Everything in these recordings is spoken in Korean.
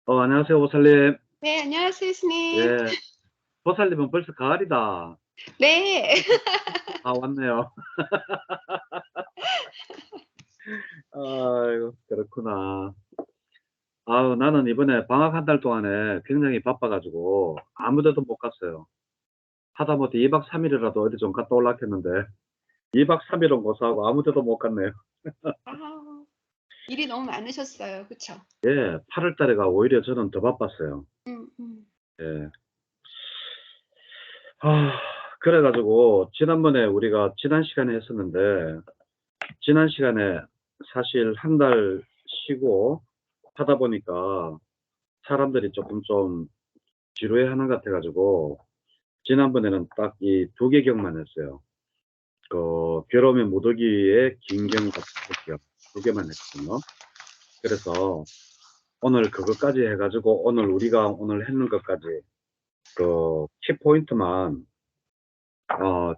안녕하세요, 보살님. 네, 안녕하세요, 스님. 예, 보살님은 벌써 가을이다. 네. 아, 왔네요. 아이고, 그렇구나. 아우, 나는 이번에 방학 한 달 동안에 굉장히 바빠가지고 아무 데도 못 갔어요. 하다못해 2박 3일이라도 어디 좀 갔다 올라 했는데 2박 3일은 고사하고 아무 데도 못 갔네요. 아, 일이 너무 많으셨어요. 그쵸? 예, 8월 달에가 오히려 저는 더 바빴어요. 음, 음. 예. 아, 그래가지고 지난번에 우리가 지난 시간에 했었는데 지난 시간에 사실 한 달 쉬고 하다 보니까 사람들이 조금 좀 지루해하는 것 같아가지고 지난번에는 딱 이 두 개 경만 했어요. 그 괴로움의 무더기의 긴경 같은 경 두 개만 했거든요. 그래서 오늘 그것까지 해가지고 오늘 우리가 오늘 했는 것까지 그 키포인트만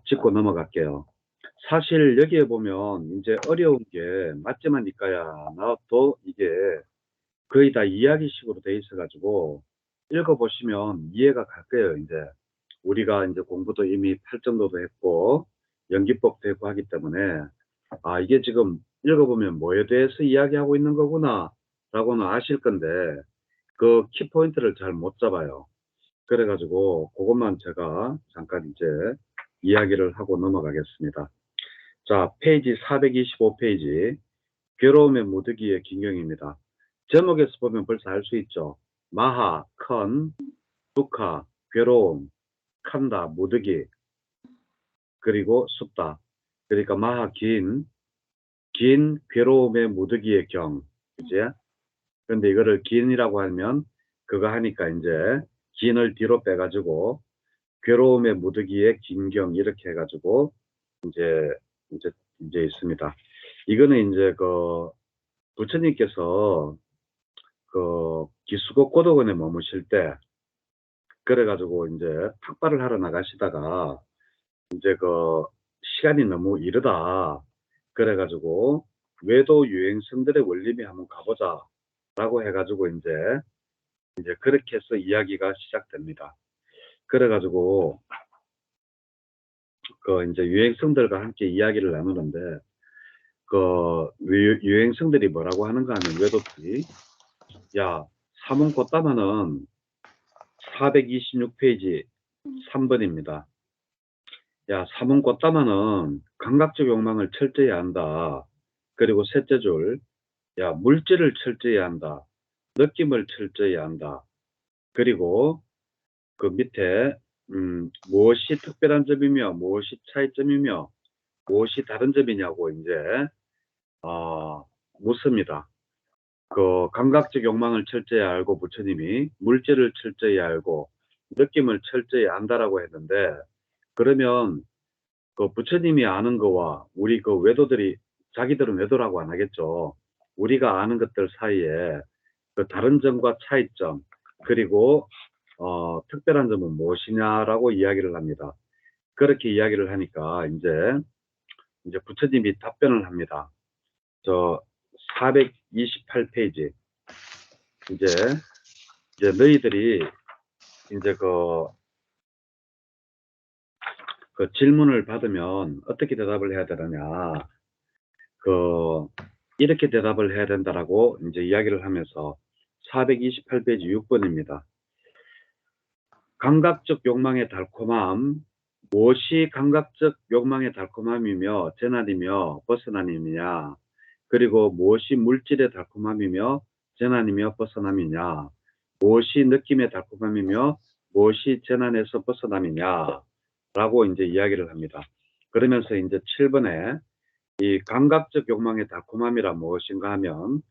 짚고 넘어갈게요. 사실 여기에 보면 이제 어려운 게 맞지만 이까야 나도 이게 거의 다 이야기식으로 돼 있어가지고 읽어보시면 이해가 갈 거예요. 이제 우리가 이제 공부도 이미 8정도도 했고 연기법도 했고 하기 때문에 아 이게 지금 읽어보면 뭐에 대해서 이야기하고 있는 거구나 라고는 아실 건데 그 키포인트를 잘 못 잡아요. 그래가지고 그것만 제가 잠깐 이제 이야기를 하고 넘어가겠습니다. 자, 페이지 425페이지 괴로움의 무더기의 긴경입니다. 제목에서 보면 벌써 알 수 있죠. 마하, 컨, 두카, 괴로움, 칸다, 무더기, 그리고 숫다. 그러니까 마하, 긴 괴로움의 무더기의 경. 그지? 근데 이거를 긴이라고 하면 그거 하니까 이제 긴을 뒤로 빼가지고 괴로움의 무더기의 긴경 이렇게 해가지고 이제 이제 이제 있습니다. 이거는 이제 그 부처님께서 그 기수국 고도원에 머무실 때 그래가지고 이제 탁발을 하러 나가시다가 이제 그 시간이 너무 이르다 그래가지고 외도 유행성들의 원림에 한번 가보자라고 해가지고 이제 그렇게 해서 이야기가 시작됩니다. 그래가지고 그 이제 유행성들과 함께 이야기를 나누는데 그 유행성들이 뭐라고 하는가 하면 외도들이 야 사문 곧다마는 426페이지 3번입니다. 야, 사문 꽃다마는 감각적 욕망을 철저히 한다. 그리고 셋째 줄, 야, 물질을 철저히 한다. 느낌을 철저히 한다. 그리고 그 밑에, 무엇이 특별한 점이며, 무엇이 차이점이며, 무엇이 다른 점이냐고 이제, 어, 묻습니다. 그 감각적 욕망을 철저히 알고 부처님이 물질을 철저히 알고 느낌을 철저히 안다라고 했는데, 그러면 그 부처님이 아는 거와 우리 그 외도들이 자기들은 외도라고 안 하겠죠. 우리가 아는 것들 사이에 그 다른 점과 차이점 그리고 특별한 점은 무엇이냐라고 이야기를 합니다. 그렇게 이야기를 하니까 이제 부처님이 답변을 합니다. 저 428페이지 이제 너희들이 이제 그 질문을 받으면 어떻게 대답을 해야 되느냐. 그 이렇게 대답을 해야 된다라고 이제 이야기를 하면서 428페이지 6번입니다. 감각적 욕망의 달콤함, 무엇이 감각적 욕망의 달콤함이며 재난이며 벗어남이냐, 그리고 무엇이 물질의 달콤함이며 재난이며 벗어남이냐, 무엇이 느낌의 달콤함이며 무엇이 재난에서 벗어남이냐, 라고 이제 이야기를 합니다. 그러면서 이제 7번에 이 감각적 욕망의 달콤함이란 무엇인가 하면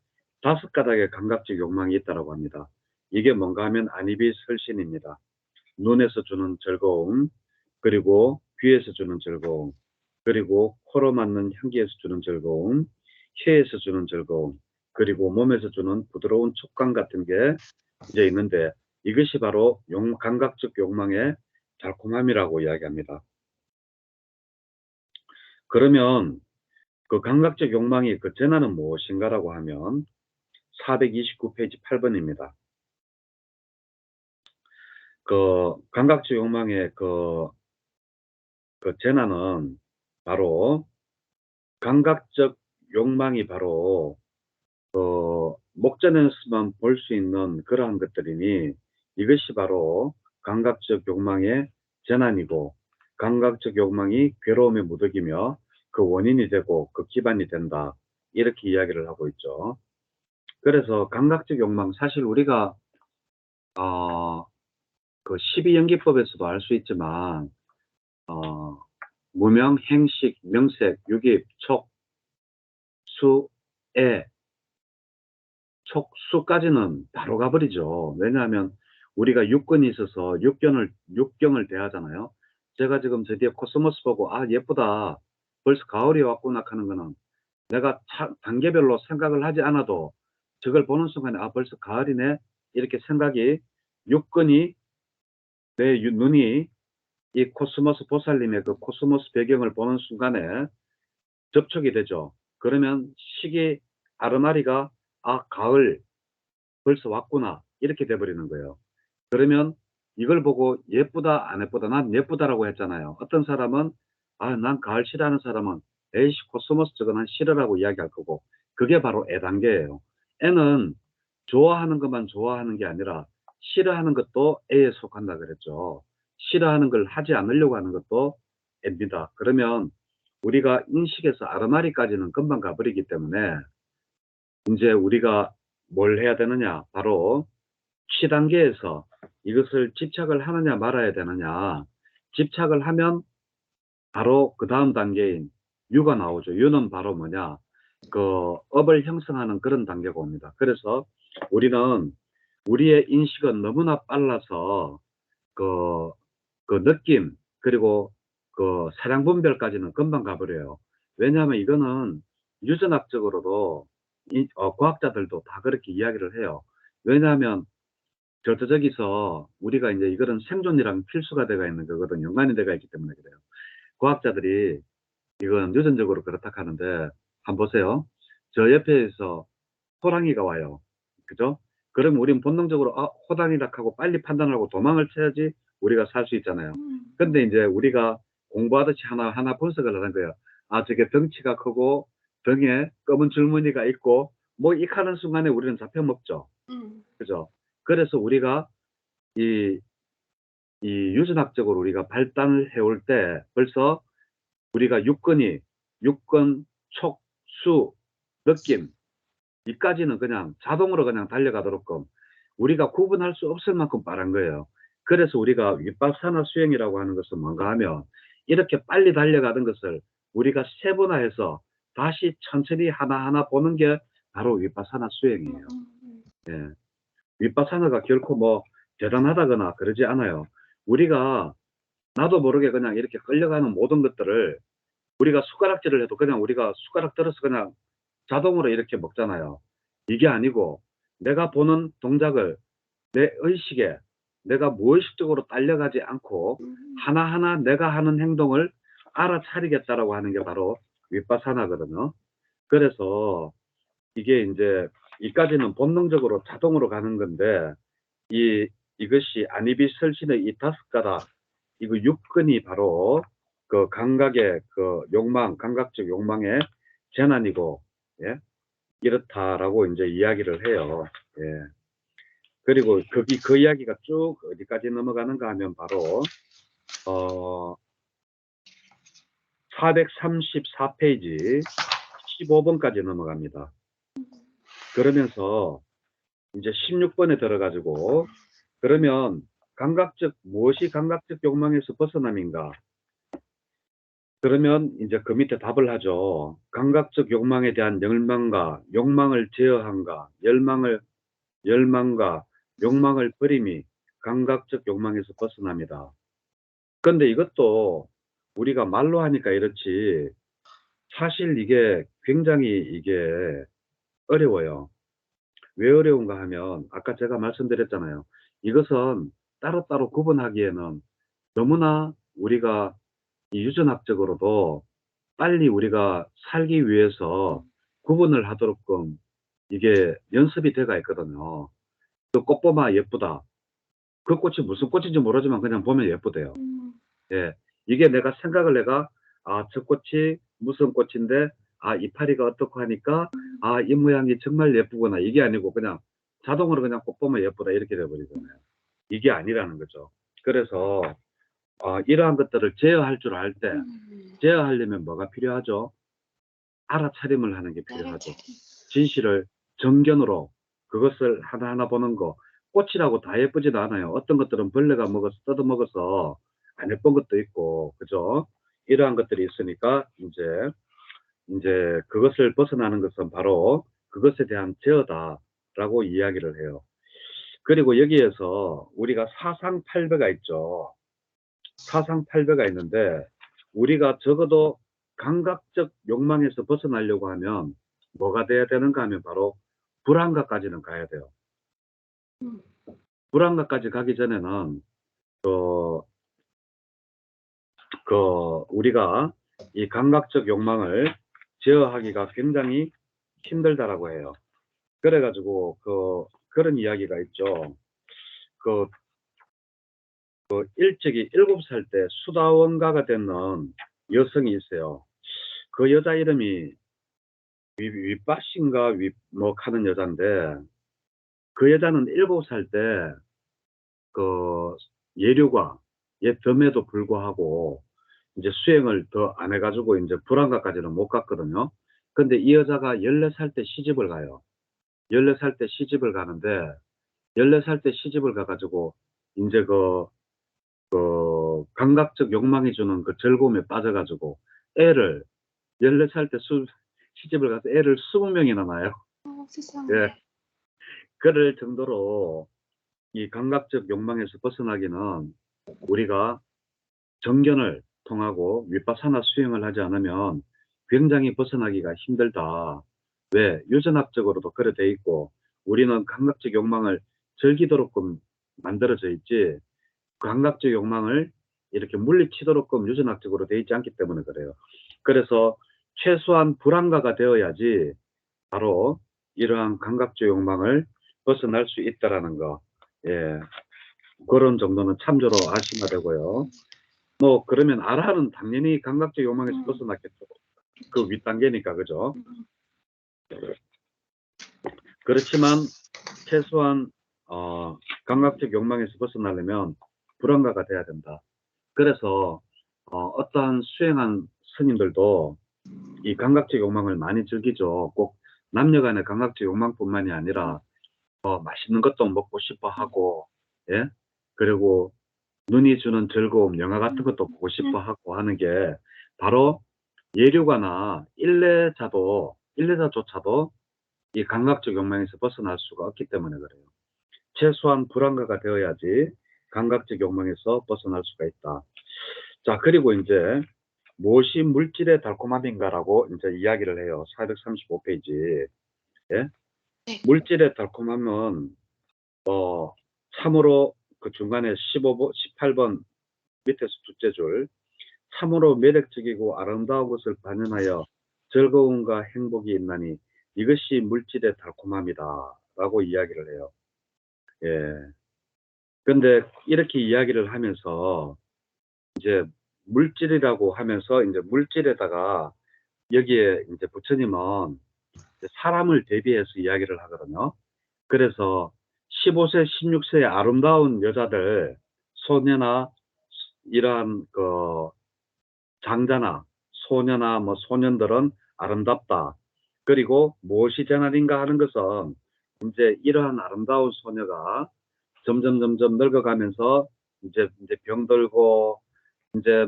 다섯 가닥의 감각적 욕망이 있다고 합니다. 이게 뭔가 하면 안입이 설신입니다. 눈에서 주는 즐거움, 그리고 귀에서 주는 즐거움, 그리고 코로 맡는 향기에서 주는 즐거움, 혀에서 주는 즐거움, 그리고 몸에서 주는 부드러운 촉감 같은 게 이제 있는데 이것이 바로 감각적 욕망의 달콤함이라고 이야기합니다. 그러면 그 감각적 욕망이 그 전화는 무엇인가라고 하면 429페이지 8번입니다. 그 감각적 욕망의 그 재난은 바로 감각적 욕망이 바로 목전에서만 볼 수 있는 그러한 것들이니 이것이 바로 감각적 욕망의 재난이고 감각적 욕망이 괴로움에 무더기며 그 원인이 되고 그 기반이 된다. 이렇게 이야기를 하고 있죠. 그래서 감각적 욕망 사실 우리가 그 12연기법에서도 알 수 있지만 무명, 행식, 명색, 유깁, 촉, 수, 애, 촉수까지는 바로 가버리죠. 왜냐하면 우리가 육근이 있어서 육경을 대하잖아요. 제가 지금 저 뒤에 코스모스 보고 아 예쁘다 벌써 가을이 왔구나 하는 거는 내가 단계별로 생각을 하지 않아도 저걸 보는 순간에 아 벌써 가을이네 이렇게 생각이 육근이 내 눈이 이 코스모스 보살님의 그 코스모스 배경을 보는 순간에 접촉이 되죠. 그러면 시기 아르마리가 아 가을 벌써 왔구나 이렇게 돼버리는 거예요. 그러면 이걸 보고 예쁘다 안 예쁘다 난 예쁘다라고 했잖아요. 어떤 사람은 아 난 가을 싫어하는 사람은 에이씨 코스모스 저거 난 싫어라고 이야기할 거고 그게 바로 애 단계예요. 애는 좋아하는 것만 좋아하는 게 아니라 싫어하는 것도 애에 속한다 그랬죠. 싫어하는 걸 하지 않으려고 하는 것도 애입니다. 그러면 우리가 인식에서 아르마리까지는 금방 가버리기 때문에 이제 우리가 뭘 해야 되느냐 바로 시 단계에서 이것을 집착을 하느냐 말아야 되느냐 집착을 하면 바로 그 다음 단계인 유가 나오죠. 유는 바로 뭐냐 그 업을 형성하는 그런 단계가 옵니다. 그래서 우리는 우리의 인식은 너무나 빨라서 그, 그 느낌 그리고 그 사량 분별까지는 금방 가버려요. 왜냐하면 이거는 유전학적으로도 과학자들도 다 그렇게 이야기를 해요. 왜냐하면 저기서 우리가 이제 이거는 생존이랑 필수가 되어 있는 거거든요. 연관이 되어 있기 때문에 그래요. 과학자들이 이건 유전적으로 그렇다 하는데 한번 보세요. 저 옆에서 호랑이가 와요. 그죠? 그럼 우린 본능적으로 아 호랑이라 하고 빨리 판단하고 도망을 쳐야지 우리가 살 수 있잖아요. 근데 이제 우리가 공부하듯이 하나하나 분석을 하는 거예요. 아 저게 덩치가 크고 등에 검은 줄무늬가 있고 뭐 이 하는 순간에 우리는 잡혀 먹죠. 그죠? 그래서 우리가 이 유전학적으로 우리가 발달을 해올 때 벌써 우리가 육근, 촉, 수, 느낌 이까지는 그냥 자동으로 그냥 달려가도록끔 우리가 구분할 수 없을 만큼 빠른 거예요. 그래서 우리가 윗밥산화 수행이라고 하는 것은 뭔가 하면 이렇게 빨리 달려가던 것을 우리가 세분화해서 다시 천천히 하나하나 보는 게 바로 윗밥산화 수행이에요. 예. 윗바사나가 결코 뭐 대단하다거나 그러지 않아요. 우리가 나도 모르게 그냥 이렇게 끌려가는 모든 것들을 우리가 숟가락질을 해도 그냥 우리가 숟가락 들어서 그냥 자동으로 이렇게 먹잖아요. 이게 아니고 내가 보는 동작을 내 의식에 내가 무의식적으로 딸려가지 않고 하나하나 내가 하는 행동을 알아차리겠다라고 하는 게 바로 윗바사나거든요. 그래서 이게 이제 이까지는 본능적으로 자동으로 가는 건데 이것이 안이비설신의 이 5가닥 이거 6근이 바로 그 감각의 그 욕망 감각적 욕망의 재난이고 예? 이렇다라고 이제 이야기를 해요. 예. 그리고 그 이야기가 쭉 어디까지 넘어가는가 하면 바로 434페이지 15번까지 넘어갑니다. 그러면서 이제 16번에 들어가지고 그러면 무엇이 감각적 욕망에서 벗어남인가? 그러면 이제 그 밑에 답을 하죠. 감각적 욕망에 대한 열망과 욕망을 제어함과 열망과 욕망을 버림이 감각적 욕망에서 벗어납니다. 그런데 이것도 우리가 말로 하니까 이렇지 사실 이게 굉장히 이게 어려워요. 왜 어려운가 하면 아까 제가 말씀드렸잖아요. 이것은 따로따로 구분하기에는 너무나 우리가 이 유전학적으로도 빨리 우리가 살기 위해서 구분을 하도록끔 이게 연습이 돼가 있거든요. 또 꽃보마 예쁘다. 그 꽃이 무슨 꽃인지 모르지만 그냥 보면 예쁘대요. 예. 이게 내가 생각을 내가, 아, 저 꽃이 무슨 꽃인데, 아, 이파리가 어떻고 하니까, 아, 이 모양이 정말 예쁘구나. 이게 아니고 그냥 자동으로 그냥 꽃 보면 예쁘다. 이렇게 돼버리잖아요. 이게 아니라는 거죠. 그래서, 이러한 것들을 제어할 줄 알 때, 제어하려면 뭐가 필요하죠? 알아차림을 하는 게 필요하죠. 진실을 정견으로 그것을 하나하나 보는 거. 꽃이라고 다 예쁘지도 않아요. 어떤 것들은 벌레가 먹어서 뜯어먹어서 안 예쁜 것도 있고, 그죠? 이러한 것들이 있으니까 이제 그것을 벗어나는 것은 바로 그것에 대한 제어다라고 이야기를 해요. 그리고 여기에서 우리가 사상팔배가 있죠. 사상팔배가 있는데 우리가 적어도 감각적 욕망에서 벗어나려고 하면 뭐가 돼야 되는가 하면 바로 불안감까지는 가야 돼요. 불안감까지 가기 전에는 우리가 이 감각적 욕망을 제어하기가 굉장히 힘들다라고 해요. 그래가지고 그런 이야기가 있죠. 일찍이 7살 때 수다원가가 되는 여성이 있어요. 그 여자 이름이 윗바신가 뭐 하는 여자인데, 그 여자는 7살 때 예류가 덤에도 불구하고 이제 수행을 더 안 해가지고 이제 불안가까지는 못 갔거든요. 근데 이 여자가 14살 때 시집을 가요. 14살 때 시집을 가는데 14살 때 시집을 가가지고 이제 감각적 욕망이 주는 그 즐거움에 빠져가지고 애를 14살 때 시집을 가서 애를 20명이나 낳아요. 세상에. 예. 그럴 정도로 이 감각적 욕망에서 벗어나기는 우리가 정견을 통하고 윗바사나 수행을 하지 않으면 굉장히 벗어나기가 힘들다. 왜? 유전학적으로도 그래 돼 있고 우리는 감각적 욕망을 즐기도록끔 만들어져 있지 감각적 욕망을 이렇게 물리치도록끔 유전학적으로 돼 있지 않기 때문에 그래요. 그래서 최소한 불안가가 되어야지 바로 이러한 감각적 욕망을 벗어날 수 있다라는 거. 예. 그런 정도는 참조로 아시면 되고요. 뭐 그러면 아라는 당연히 감각적 욕망에서 벗어났겠죠. 그 윗단계니까 그죠. 그렇지만 최소한 감각적 욕망에서 벗어나려면 불안가가 돼야 된다. 그래서 어떠한 수행한 스님들도 이 감각적 욕망을 많이 즐기죠. 꼭 남녀간의 감각적 욕망뿐만이 아니라 맛있는 것도 먹고 싶어 하고, 예? 그리고 눈이 주는 즐거움, 영화 같은 것도 보고 싶어 하고 하는 게 바로 예류가나 일레자조차도 이 감각적 욕망에서 벗어날 수가 없기 때문에 그래요. 최소한 불안가가 되어야지 감각적 욕망에서 벗어날 수가 있다. 자, 그리고 이제 무엇이 물질의 달콤함인가라고 이제 이야기를 해요. 435페이지. 예? 네. 물질의 달콤함은 참으로 그 중간에 18번 밑에서 둘째 줄 참으로 매력적이고 아름다운 것을 반영하여 즐거움과 행복이 있나니 이것이 물질의 달콤함이다 라고 이야기를 해요. 예. 근데 이렇게 이야기를 하면서 이제 물질이라고 하면서 이제 물질에다가 여기에 이제 부처님은 사람을 대비해서 이야기를 하거든요. 그래서 15세, 16세의 아름다운 여자들, 소녀나 이러한 장자나 소녀나 뭐 소년들은 아름답다. 그리고 무엇이 재난인가 하는 것은 이제 이러한 아름다운 소녀가 점점 늙어가면서 이제 병들고 이제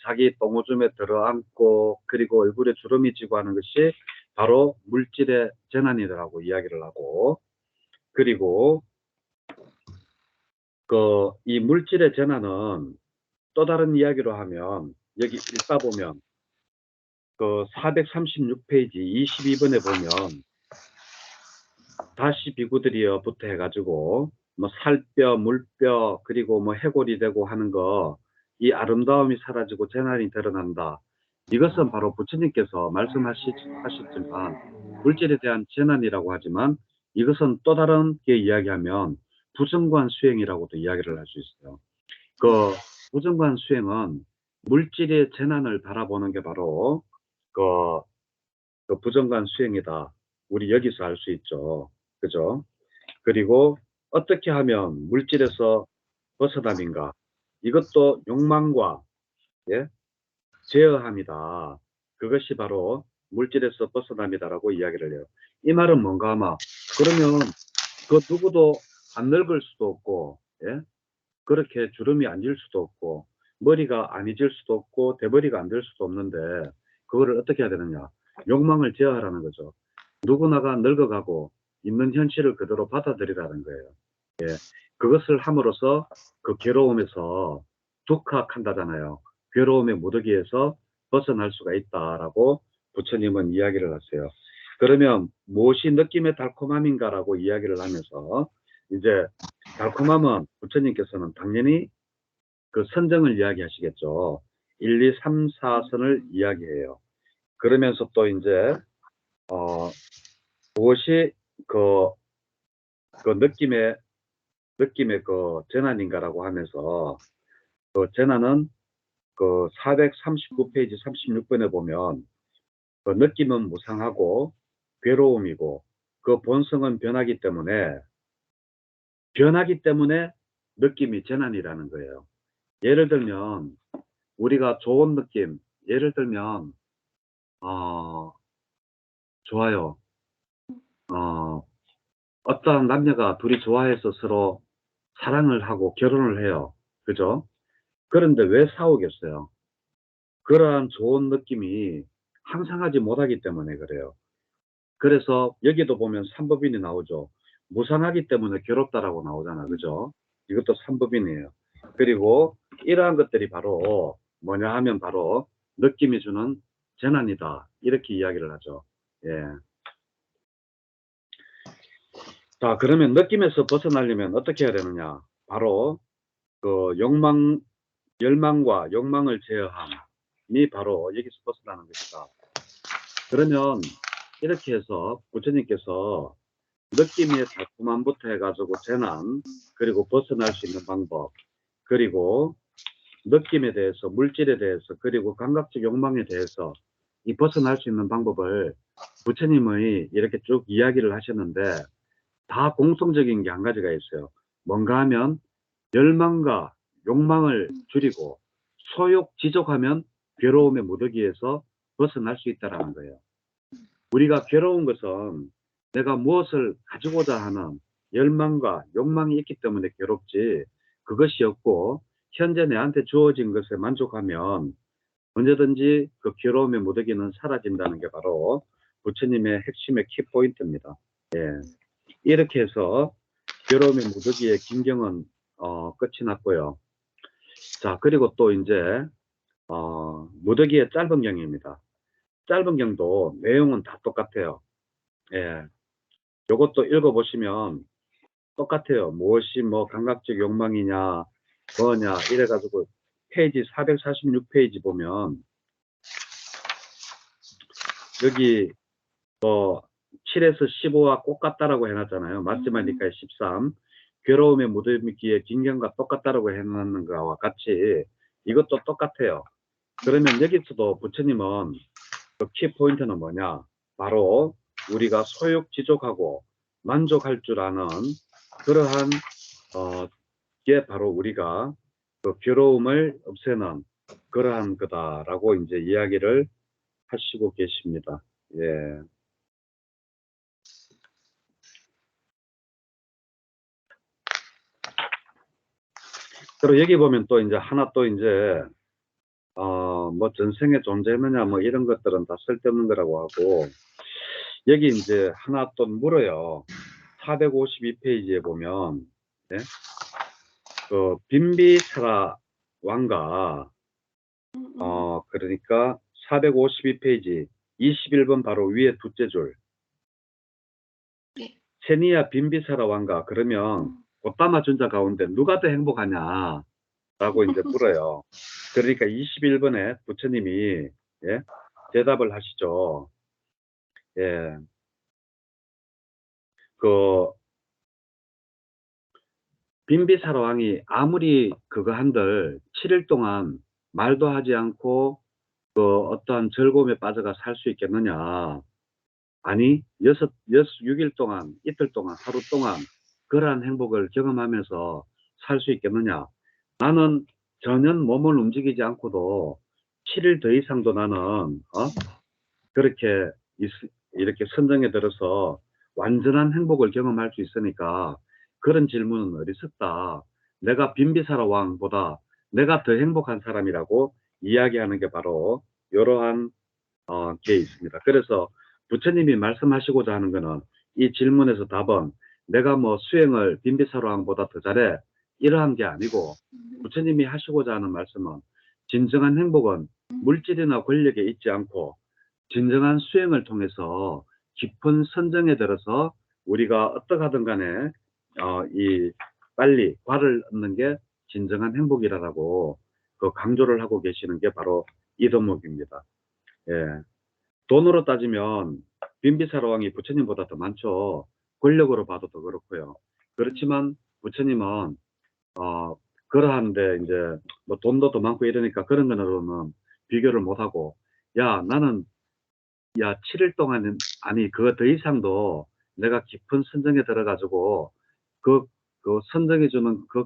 자기 똥오줌에 들어앉고 그리고 얼굴에 주름이 지고 하는 것이 바로 물질의 재난이라고 이야기를 하고, 그리고 이 물질의 재난은 또 다른 이야기로 하면 여기 읽다 보면 436페이지 22번에 보면 다시 비구들이여부터 해가지고 뭐 살뼈, 물뼈, 그리고 뭐 해골이 되고 하는 거, 이 아름다움이 사라지고 재난이 드러난다. 이것은 바로 부처님께서 말씀하셨지만 물질에 대한 재난이라고 하지만 이것은 또 다른 게 이야기하면 부정관 수행이라고도 이야기를 할 수 있어요. 그 부정관 수행은 물질의 재난을 바라보는 게 바로 그 부정관 수행이다. 우리 여기서 알 수 있죠. 그죠? 그리고 어떻게 하면 물질에서 벗어남인가? 이것도 욕망과, 예? 제어함이다. 그것이 바로 물질에서 벗어남이다라고 이야기를 해요. 이 말은 뭔가 아마, 그러면 그 누구도 안 늙을 수도 없고, 예? 그렇게 주름이 안 질 수도 없고, 머리가 안 잊을 수도 없고, 대머리가 안 될 수도 없는데, 그거를 어떻게 해야 되느냐? 욕망을 제어하라는 거죠. 누구나가 늙어가고 있는 현실을 그대로 받아들이라는 거예요. 예. 그것을 함으로써 그 괴로움에서 독학한다잖아요. 괴로움의 무더기에서 벗어날 수가 있다라고 부처님은 이야기를 하세요. 그러면 무엇이 느낌의 달콤함인가라고 이야기를 하면서 이제 달콤함은 부처님께서는 당연히 그 선정을 이야기하시겠죠. 1, 2, 3, 4선을 이야기해요. 그러면서 또 이제 무엇이 그, 그 느낌의 그 재난인가라고 하면서 그 재난은 그 439페이지 36번에 보면 그 느낌은 무상하고 괴로움이고 그 본성은 변하기 때문에 느낌이 재난이라는 거예요. 예를 들면 우리가 좋은 느낌, 예를 들면 좋아요. 어떤 남녀가 둘이 좋아해서 서로 사랑을 하고 결혼을 해요. 그죠? 그런데 왜 싸우겠어요? 그러한 좋은 느낌이 항상하지 못하기 때문에 그래요. 그래서 여기도 보면 삼법인이 나오죠. 무상하기 때문에 괴롭다라고 나오잖아. 그죠? 이것도 삼법인이에요. 그리고 이러한 것들이 바로 뭐냐 하면 바로 느낌이 주는 재난이다. 이렇게 이야기를 하죠. 예. 자, 그러면 느낌에서 벗어나려면 어떻게 해야 되느냐? 바로 그 열망과 욕망을 제어함이 바로 여기서 벗어나는 것이다. 그러면 이렇게 해서 부처님께서 느낌의 달콤함부터 해가지고 재난, 그리고 벗어날 수 있는 방법, 그리고 느낌에 대해서, 물질에 대해서, 그리고 감각적 욕망에 대해서 이 벗어날 수 있는 방법을 부처님의 이렇게 쭉 이야기를 하셨는데 다 공통적인 게 한 가지가 있어요. 뭔가 하면 열망과 욕망을 줄이고 소욕 지족하면 괴로움의 무더기에서 벗어날 수 있다는 거예요. 우리가 괴로운 것은 내가 무엇을 가지고자 하는 열망과 욕망이 있기 때문에 괴롭지 그것이 없고 현재 내한테 주어진 것에 만족하면 언제든지 그 괴로움의 무더기는 사라진다는 게 바로 부처님의 핵심의 키포인트입니다. 예. 이렇게 해서 괴로움의 무더기의 긴경은 끝이 났고요. 자, 그리고 또 이제 무더기의 짧은 경입니다. 짧은 경도 내용은 다 똑같아요. 예. 요것도 읽어보시면 똑같아요. 무엇이 뭐 감각적 욕망이냐, 뭐냐, 이래가지고 페이지 446페이지 보면 여기 뭐 7에서 15와 똑같다라고 해놨잖아요. 맞지마니까의 13. 괴로움의 무더기의 긴경과 똑같다라고 해놨는 거와 같이 이것도 똑같아요. 그러면 여기서도 부처님은 그 키포인트는 뭐냐? 바로 우리가 소욕지족하고 만족할 줄 아는 그러한 게 바로 우리가 그 괴로움을 없애는 그러한 거다라고 이제 이야기를 하시고 계십니다. 예. 그리고 여기 보면 또 이제 하나 또 이제 뭐 전생에 존재했느냐 뭐 이런 것들은 다 쓸데없는 거라고 하고 여기 이제 하나 또 물어요. 452페이지에 보면 예? 그 빈비사라 왕가 그러니까 452페이지 21번 바로 위에 둘째 줄 네. 체니야 빈비사라 왕가 그러면 고타마 준자 가운데 누가 더 행복하냐 라고 이제 물어요. 그러니까 21번에 부처님이 예? 대답을 하시죠. 예. 그 빈비사라 왕이 아무리 그거 한들 7일 동안 말도 하지 않고 그 어떠한 즐거움에 빠져가 살 수 있겠느냐. 아니, 6일 동안, 이틀 동안, 하루 동안 그러한 행복을 경험하면서 살 수 있겠느냐. 나는 전혀 몸을 움직이지 않고도 7일 더 이상도 나는, 그렇게 이렇게 선정에 들어서 완전한 행복을 경험할 수 있으니까 그런 질문은 어리석다. 내가 빈비사라 왕보다 내가 더 행복한 사람이라고 이야기하는 게 바로 이러한 게 있습니다. 그래서 부처님이 말씀하시고자 하는 거는 이 질문에서 답은 내가 뭐 수행을 빈비사라 왕보다 더 잘해 이러한 게 아니고 부처님이 하시고자 하는 말씀은 진정한 행복은 물질이나 권력에 있지 않고 진정한 수행을 통해서 깊은 선정에 들어서 우리가 어떻게 하든 간에 이 빨리 과를 얻는 게 진정한 행복이라고 그 강조를 하고 계시는 게 바로 이 덕목입니다. 예. 돈으로 따지면 빈비사라 왕이 부처님보다 더 많죠. 권력으로 봐도 더 그렇고요. 그렇지만 부처님은 그러한데 이제 뭐 돈도 더 많고 이러니까 그런 거는 비교를 못하고 나는 7일 동안은, 아니, 그거 더 이상도 내가 깊은 선정에 들어가지고, 그 선정해주는 그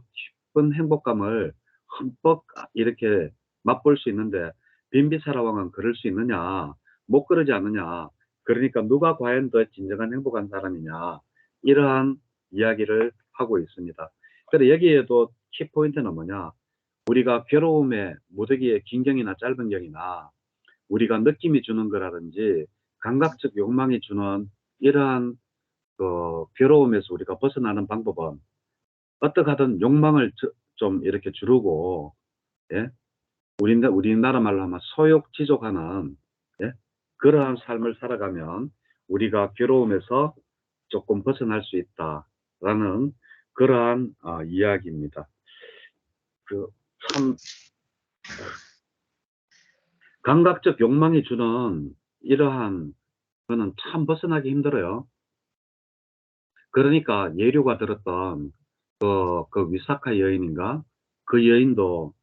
깊은 행복감을 흠뻑 이렇게 맛볼 수 있는데, 빈비사라 왕은 그럴 수 있느냐? 못 그러지 않느냐? 그러니까 누가 과연 더 진정한 행복한 사람이냐? 이러한 이야기를 하고 있습니다. 그래, 여기에도 키포인트는 뭐냐? 우리가 괴로움의 무더기의 긴 경이나 짧은 경이나 우리가 느낌이 주는 거라든지 감각적 욕망이 주는 이러한 그 괴로움에서 우리가 벗어나는 방법은 어떻게 하든 욕망을 좀 이렇게 주르고, 예? 우리나라 말로 하면 소욕지족하는, 예? 그러한 삶을 살아가면 우리가 괴로움에서 조금 벗어날 수 있다라는 그러한 이야기입니다. 참 감각적 욕망이 주는 이러한 거는 참 벗어나기 힘들어요. 그러니까 예류가 들었던 그 위사카 여인인가? 그 여인도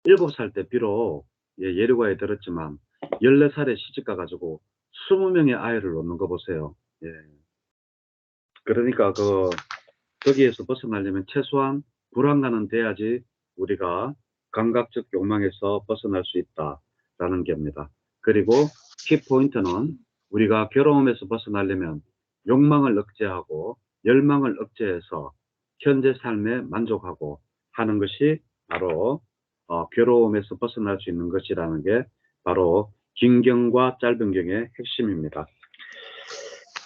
7살 때 비록 예류가에 들었지만 14살에 시집 가가지고 20명의 아이를 놓는 거 보세요. 예. 그러니까 거기에서 벗어나려면 최소한 불안감은 돼야지 우리가 감각적 욕망에서 벗어날 수 있다라는 겁니다. 그리고 키포인트는 우리가 괴로움에서 벗어나려면 욕망을 억제하고 열망을 억제해서 현재 삶에 만족하고 하는 것이 바로 괴로움에서 벗어날 수 있는 것이라는 게 바로 긴 경과 짧은 경의 핵심입니다.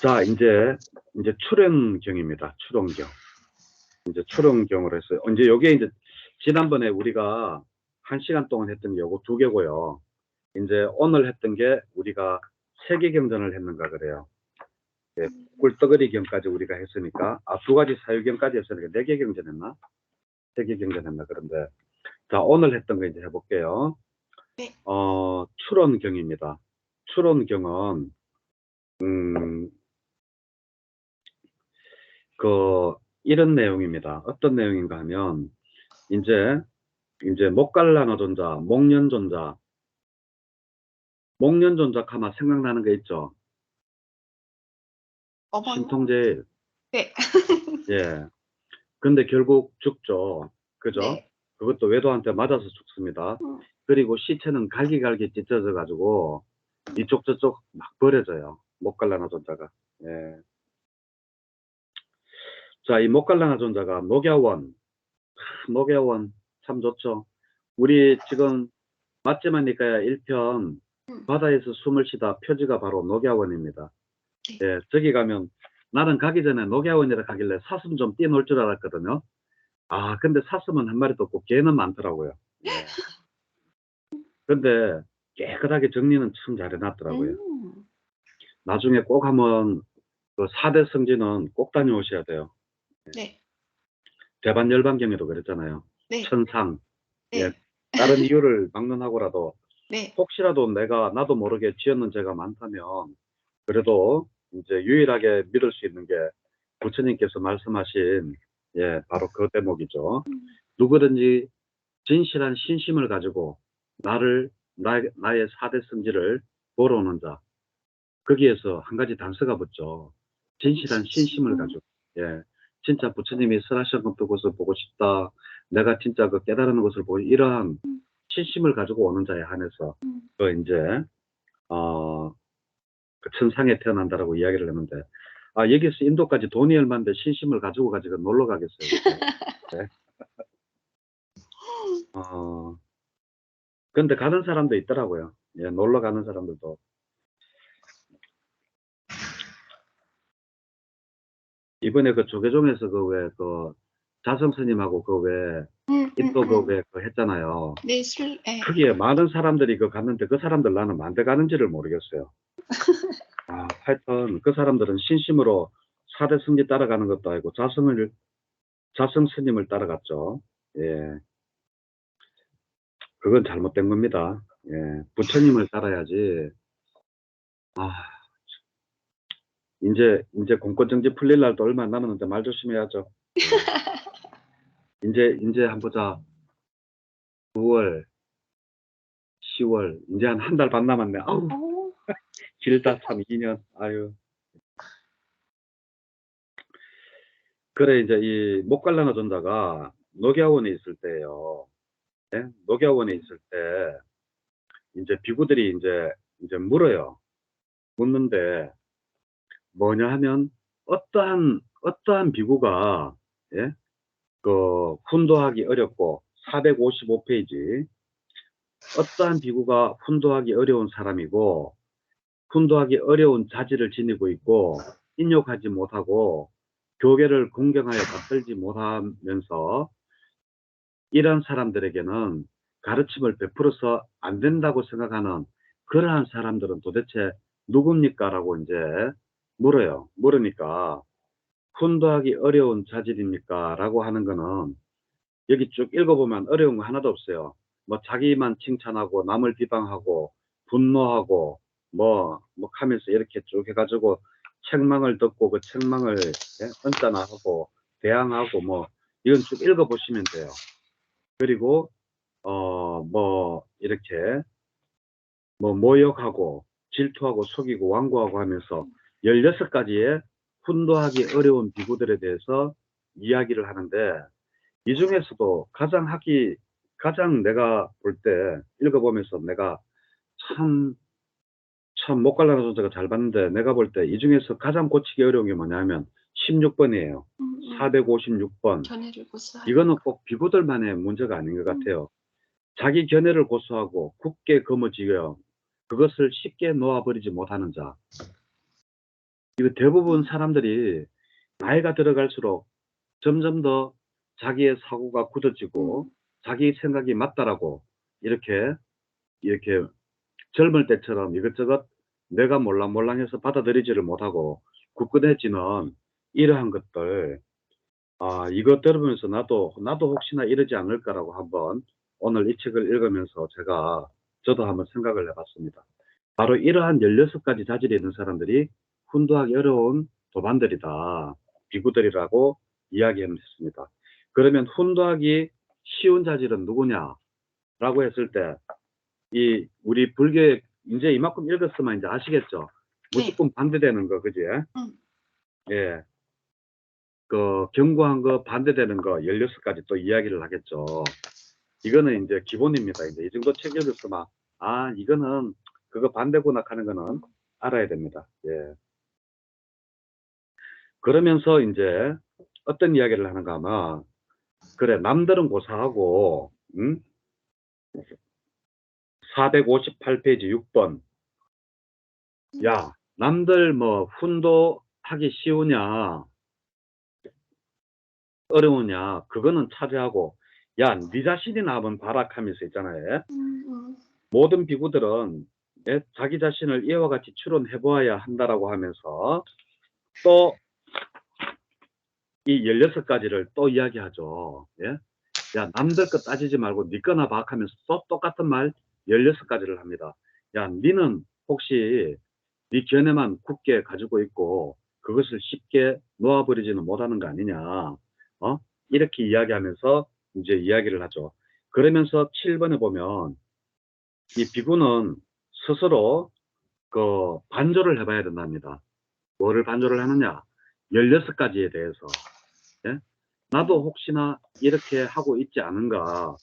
자, 이제 출연경입니다. 출연경. 이제 출연경으로 했어요. 이제 요게 이제 지난번에 우리가 1시간 동안 했던 게 요거 2개고요. 이제 오늘 했던 게 우리가 3개 경전을 했는가 그래요. 예, 꿀떡거리 경까지 우리가 했으니까 2가지 사유경까지 했으니까 4개 경전했나? 3개 경전했나 그런데 자, 오늘 했던 거 이제 해볼게요. 네. 출연경입니다. 출연경은 이런 내용입니다. 어떤 내용인가 하면, 이제 목갈라노존자, 목련존자 하면 생각나는 거 있죠? 신통제일. 네. 예. 근데 결국 죽죠. 그죠? 네. 그것도 외도한테 맞아서 죽습니다. 그리고 시체는 갈기갈기 찢어져가지고 이쪽 저쪽 막 버려져요. 목갈라노존자가. 예. 자, 이 목갈라노존자가 녹야원 참 좋죠. 우리 지금 맛집하니까 1편 바다에서 숨을 쉬다 표지가 바로 녹야원입니다. 예, 저기 가면 나는 가기 전에 녹야원이라 가길래 사슴 좀 뛰어놀 줄 알았거든요. 근데 사슴은 한 마리도 없고 개는 많더라고요. 예. 근데 깨끗하게 정리는 참 잘 해놨더라고요. 나중에 꼭 한번 그 4대 성지는 꼭 다녀오셔야 돼요. 네. 대반열반경에도 그랬잖아요. 네. 천상. 네. 예, 다른 이유를 막론하고라도 네. 혹시라도 나도 모르게 지었는 죄가 많다면 그래도 이제 유일하게 믿을 수 있는 게 부처님께서 말씀하신 예, 바로 그 대목이죠. 음. 누구든지 진실한 신심을 가지고 나의 4대 성질을 보러 오는 자. 거기에서 한 가지 단서가 붙죠. 진실한 신심을 가지고. 예. 진짜 부처님이 설하신 것을 보고 싶다. 내가 진짜 그 깨달은 것을 보고 이러한 신심을 가지고 오는 자에 한해서 그 이제 그 천상에 태어난다라고 이야기를 했는데 여기서 인도까지 돈이 얼마인데 신심을 가지고 놀러 가겠어요. 네. 근데 가는 사람도 있더라고요. 예, 놀러 가는 사람들도. 이번에 그 조계종에서 자성 스님하고 인도 했잖아요. 네, 네. 거기에 많은 사람들이 갔는데 그 사람들 나는 만대 가는지를 모르겠어요. 하여튼 그 사람들은 신심으로 4대 승지 따라가는 것도 아니고 자성 스님을 따라갔죠. 예. 그건 잘못된 겁니다. 예. 부처님을 따라야지. 이제 공권정지 풀릴 날도 얼마 안 남았는데 말 조심해야죠. 이제 한번 보자. 9월, 10월, 이제 한 달 반 남았네. 아우, 길다, 참, 2년. 아유. 그래, 이제 이 목갈라나 존자가 녹야원에 있을 때예요. 예? 녹야원에 있을 때, 이제 비구들이 이제 물어요. 묻는데, 뭐냐 하면, 어떠한 비구가, 예? 훈도하기 어렵고, 455페이지, 어떠한 비구가 훈도하기 어려운 사람이고, 훈도하기 어려운 자질을 지니고 있고, 인욕하지 못하고, 교계를 공경하여 받들지 못하면서, 이런 사람들에게는 가르침을 베풀어서 안 된다고 생각하는 그러한 사람들은 도대체 누굽니까? 라고 이제 물어요. 물으니까, 훈도하기 어려운 자질입니까? 라고 하는 거는, 여기 쭉 읽어보면 어려운 거 하나도 없어요. 뭐 자기만 칭찬하고 남을 비방하고 분노하고 하면서 이렇게 쭉 해가지고 책망을 듣고 그 책망을 언짢아하고 대항하고 이건 쭉 읽어보시면 돼요. 그리고 이렇게 모욕하고 질투하고 속이고 완고하고 하면서 16가지의 훈도하기 어려운 비구들에 대해서 이야기를 하는데 이 중에서도 가장 내가 볼 때, 읽어보면서 내가 참 목갈라나 존재가 잘 봤는데, 내가 볼 때 이 중에서 가장 고치기 어려운 게 뭐냐면, 16번이에요. 456번. 견해를 고수하여. 이거는 꼭 비구들만의 문제가 아닌 것 같아요. 자기 견해를 고수하고 굳게 거머쥐어 그것을 쉽게 놓아버리지 못하는 자. 이거 대부분 사람들이 나이가 들어갈수록 점점 더 자기의 사고가 굳어지고 자기 생각이 맞다라고 이렇게 젊을 때처럼 이것저것 내가 몰랑몰랑해서 받아들이지를 못하고 굳건해지는 이러한 것들 이거 들으면서 나도 혹시나 이러지 않을까라고 한번 오늘 이 책을 읽으면서 저도 한번 생각을 해봤습니다. 바로 이러한 16가지 자질이 있는 사람들이 훈도하기 어려운 도반들이다. 비구들이라고 이야기했습니다. 그러면 훈도하기 쉬운 자질은 누구냐라고 했을 때 우리 불교에 이제 이만큼 읽었으면 이제 아시겠죠? 무조건 반대되는 거, 그지? 예. 경고한 거, 반대되는 거 16가지 또 이야기를 하겠죠. 이거는 이제 기본입니다. 이제 이 정도 책 읽었으면 이거는 그거 반대구나 하는 거는 알아야 됩니다. 예. 그러면서 이제 어떤 이야기를 하는가 하면 그래 남들은 고사하고 458페이지 6번 야 남들 훈도하기 쉬우냐 어려우냐 그거는 차지하고 야 네 자신이나 한번 봐라 하면서 있잖아요. 모든 비구들은 자기 자신을 이와 같이 추론해 보아야 한다라고 하면서 또 이 16가지를 또 이야기하죠. 예? 야 남들 거 따지지 말고 네 거나 봐 하면서 또 똑같은 말 16가지를 합니다. 야 니는 혹시 네 견해만 굳게 가지고 있고 그것을 쉽게 놓아버리지는 못하는 거 아니냐. 이렇게 이야기하면서 이제 이야기를 하죠. 그러면서 7번에 보면 이 비구는 스스로 그 반조를 해봐야 된답니다. 뭐를 반조를 하느냐? 16가지에 대해서. 예? 나도 혹시나 이렇게 하고 있지 않은가?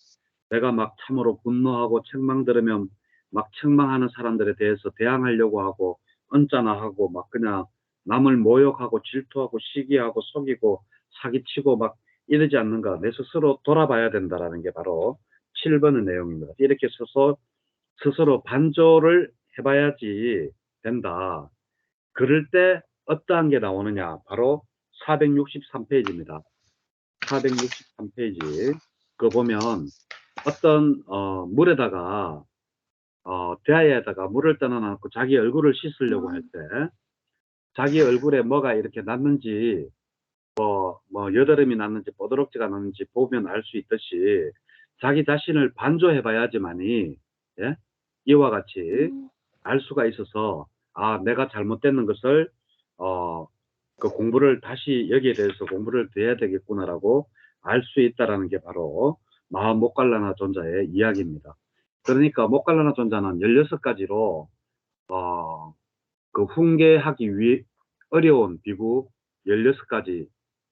내가 막 참으로 분노하고 책망 들으면 막 책망하는 사람들에 대해서 대항하려고 하고 언짢아 하고 막 그냥 남을 모욕하고 질투하고 시기하고 속이고 사기치고 막 이러지 않는가? 내 스스로 돌아봐야 된다라는 게 바로 7번의 내용입니다. 이렇게 스스로 반조를 해봐야지 된다. 그럴 때 어떠한 게 나오느냐? 바로 463페이지입니다. 463페이지. 그거 보면 어떤 물에다가 대야에다가 물을 떠넣어놓고 자기 얼굴을 씻으려고 할 때 자기 얼굴에 뭐가 이렇게 났는지 뭐 여드름이 났는지 뽀드락지가 났는지 보면 알 수 있듯이 자기 자신을 반조해 봐야지만이 예? 이와 같이 알 수가 있어서 아 내가 잘못되는 것을 그 공부를 다시 여기에 대해서 공부를 더 해야 되겠구나라고 알 수 있다라는 게 바로 마음 못갈라나 존자의 이야기입니다. 그러니까 못갈라나 존자는 16가지로 그 훈계하기 어려운 비구 16가지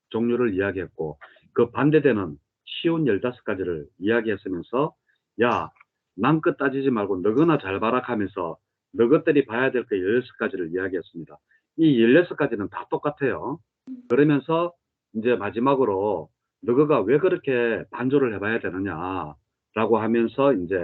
종류를 이야기했고 그 반대되는 쉬운 15가지를 이야기했으면서 야 남껏 따지지 말고 너거나 잘 봐라 하면서 너것들이 봐야 될 거 16가지를 이야기했습니다. 이 16가지는 다 똑같아요. 그러면서 이제 마지막으로 너가 왜 그렇게 반조를 해봐야 되느냐 라고 하면서 이제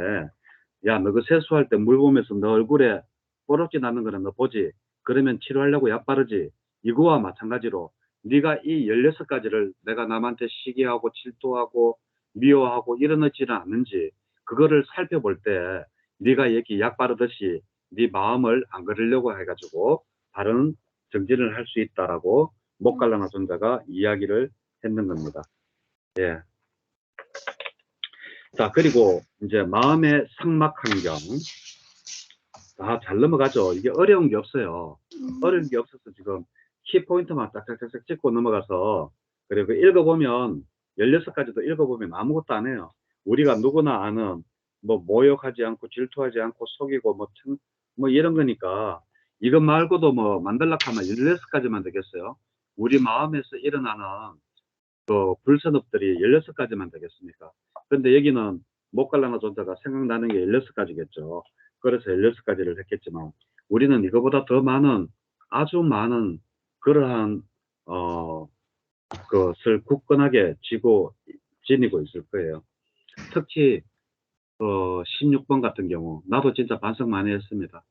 야 너가 세수할 때 물 보면서 너 얼굴에 뽀록지 나는 거는 너 보지 그러면 치료하려고 약 바르지 이거와 마찬가지로 네가 이 16가지를 내가 남한테 시기하고 질투하고 미워하고 이러지는 않는지 그거를 살펴볼 때 네가 여기 약 바르듯이 네 마음을 안 그러려고 해가지고 바른 정진을 할 수 있다라고 목갈라나 존자가 이야기를 했는 겁니다. 예. 자, 그리고 이제 마음의 상막 환경. 다 잘 넘어가죠. 이게 어려운 게 없어요. 어려운 게 없어서 지금 키포인트만 딱딱딱딱 찍고 넘어가서 그리고 읽어보면 16가지도 읽어보면 아무것도 안 해요. 우리가 누구나 아는 뭐 모욕하지 않고 질투하지 않고 속이고 뭐 이런 거니까 이것 말고도 뭐 만들라 하면 16가지만 되겠어요. 우리 마음에서 일어나는 그 불선업들이 16가지만 되겠습니까? 그런데 여기는 목갈라나 존자가 생각나는 게 16가지겠죠. 그래서 16가지를 했겠지만 우리는 이거보다 더 많은 아주 많은 그러한 것을 굳건하게 지니고 있을 거예요. 특히 16번 같은 경우 나도 진짜 반성 많이 했습니다.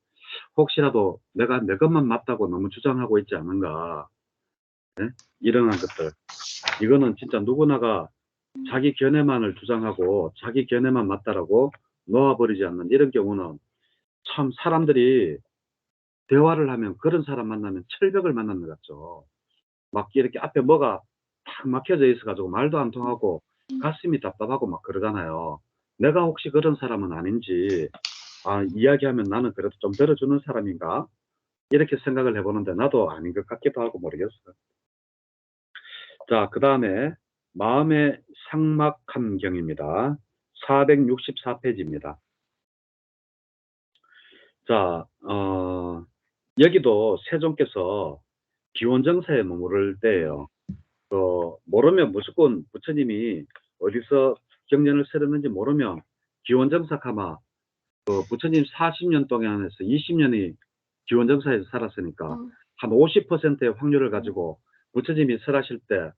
혹시라도 내가 내 것만 맞다고 너무 주장하고 있지 않은가. 네? 이런 것들 이거는 진짜 누구나가 자기 견해만을 주장하고 자기 견해만 맞다라고 놓아버리지 않는 이런 경우는 참 사람들이 대화를 하면 그런 사람 만나면 철벽을 만나는 것 같죠. 막 이렇게 앞에 뭐가 탁 막혀져 있어가지고 말도 안 통하고 가슴이 답답하고 막 그러잖아요. 내가 혹시 그런 사람은 아닌지 이야기하면 나는 그래도 좀 들어주는 사람인가 이렇게 생각을 해보는데 나도 아닌 것 같기도 하고 모르겠어요. 자, 그 다음에 마음의 상막함경입니다. 464페이지입니다. 자, 여기도 세종께서 기원정사에 머무를 때예요. 모르면 무조건 부처님이 어디서 경전을 쓰렸는지 모르면 기원정사카마 부처님 40년 동안에서 20년이 기원정사에서 살았으니까 한 50%의 확률을 가지고 부처님이 설하실 때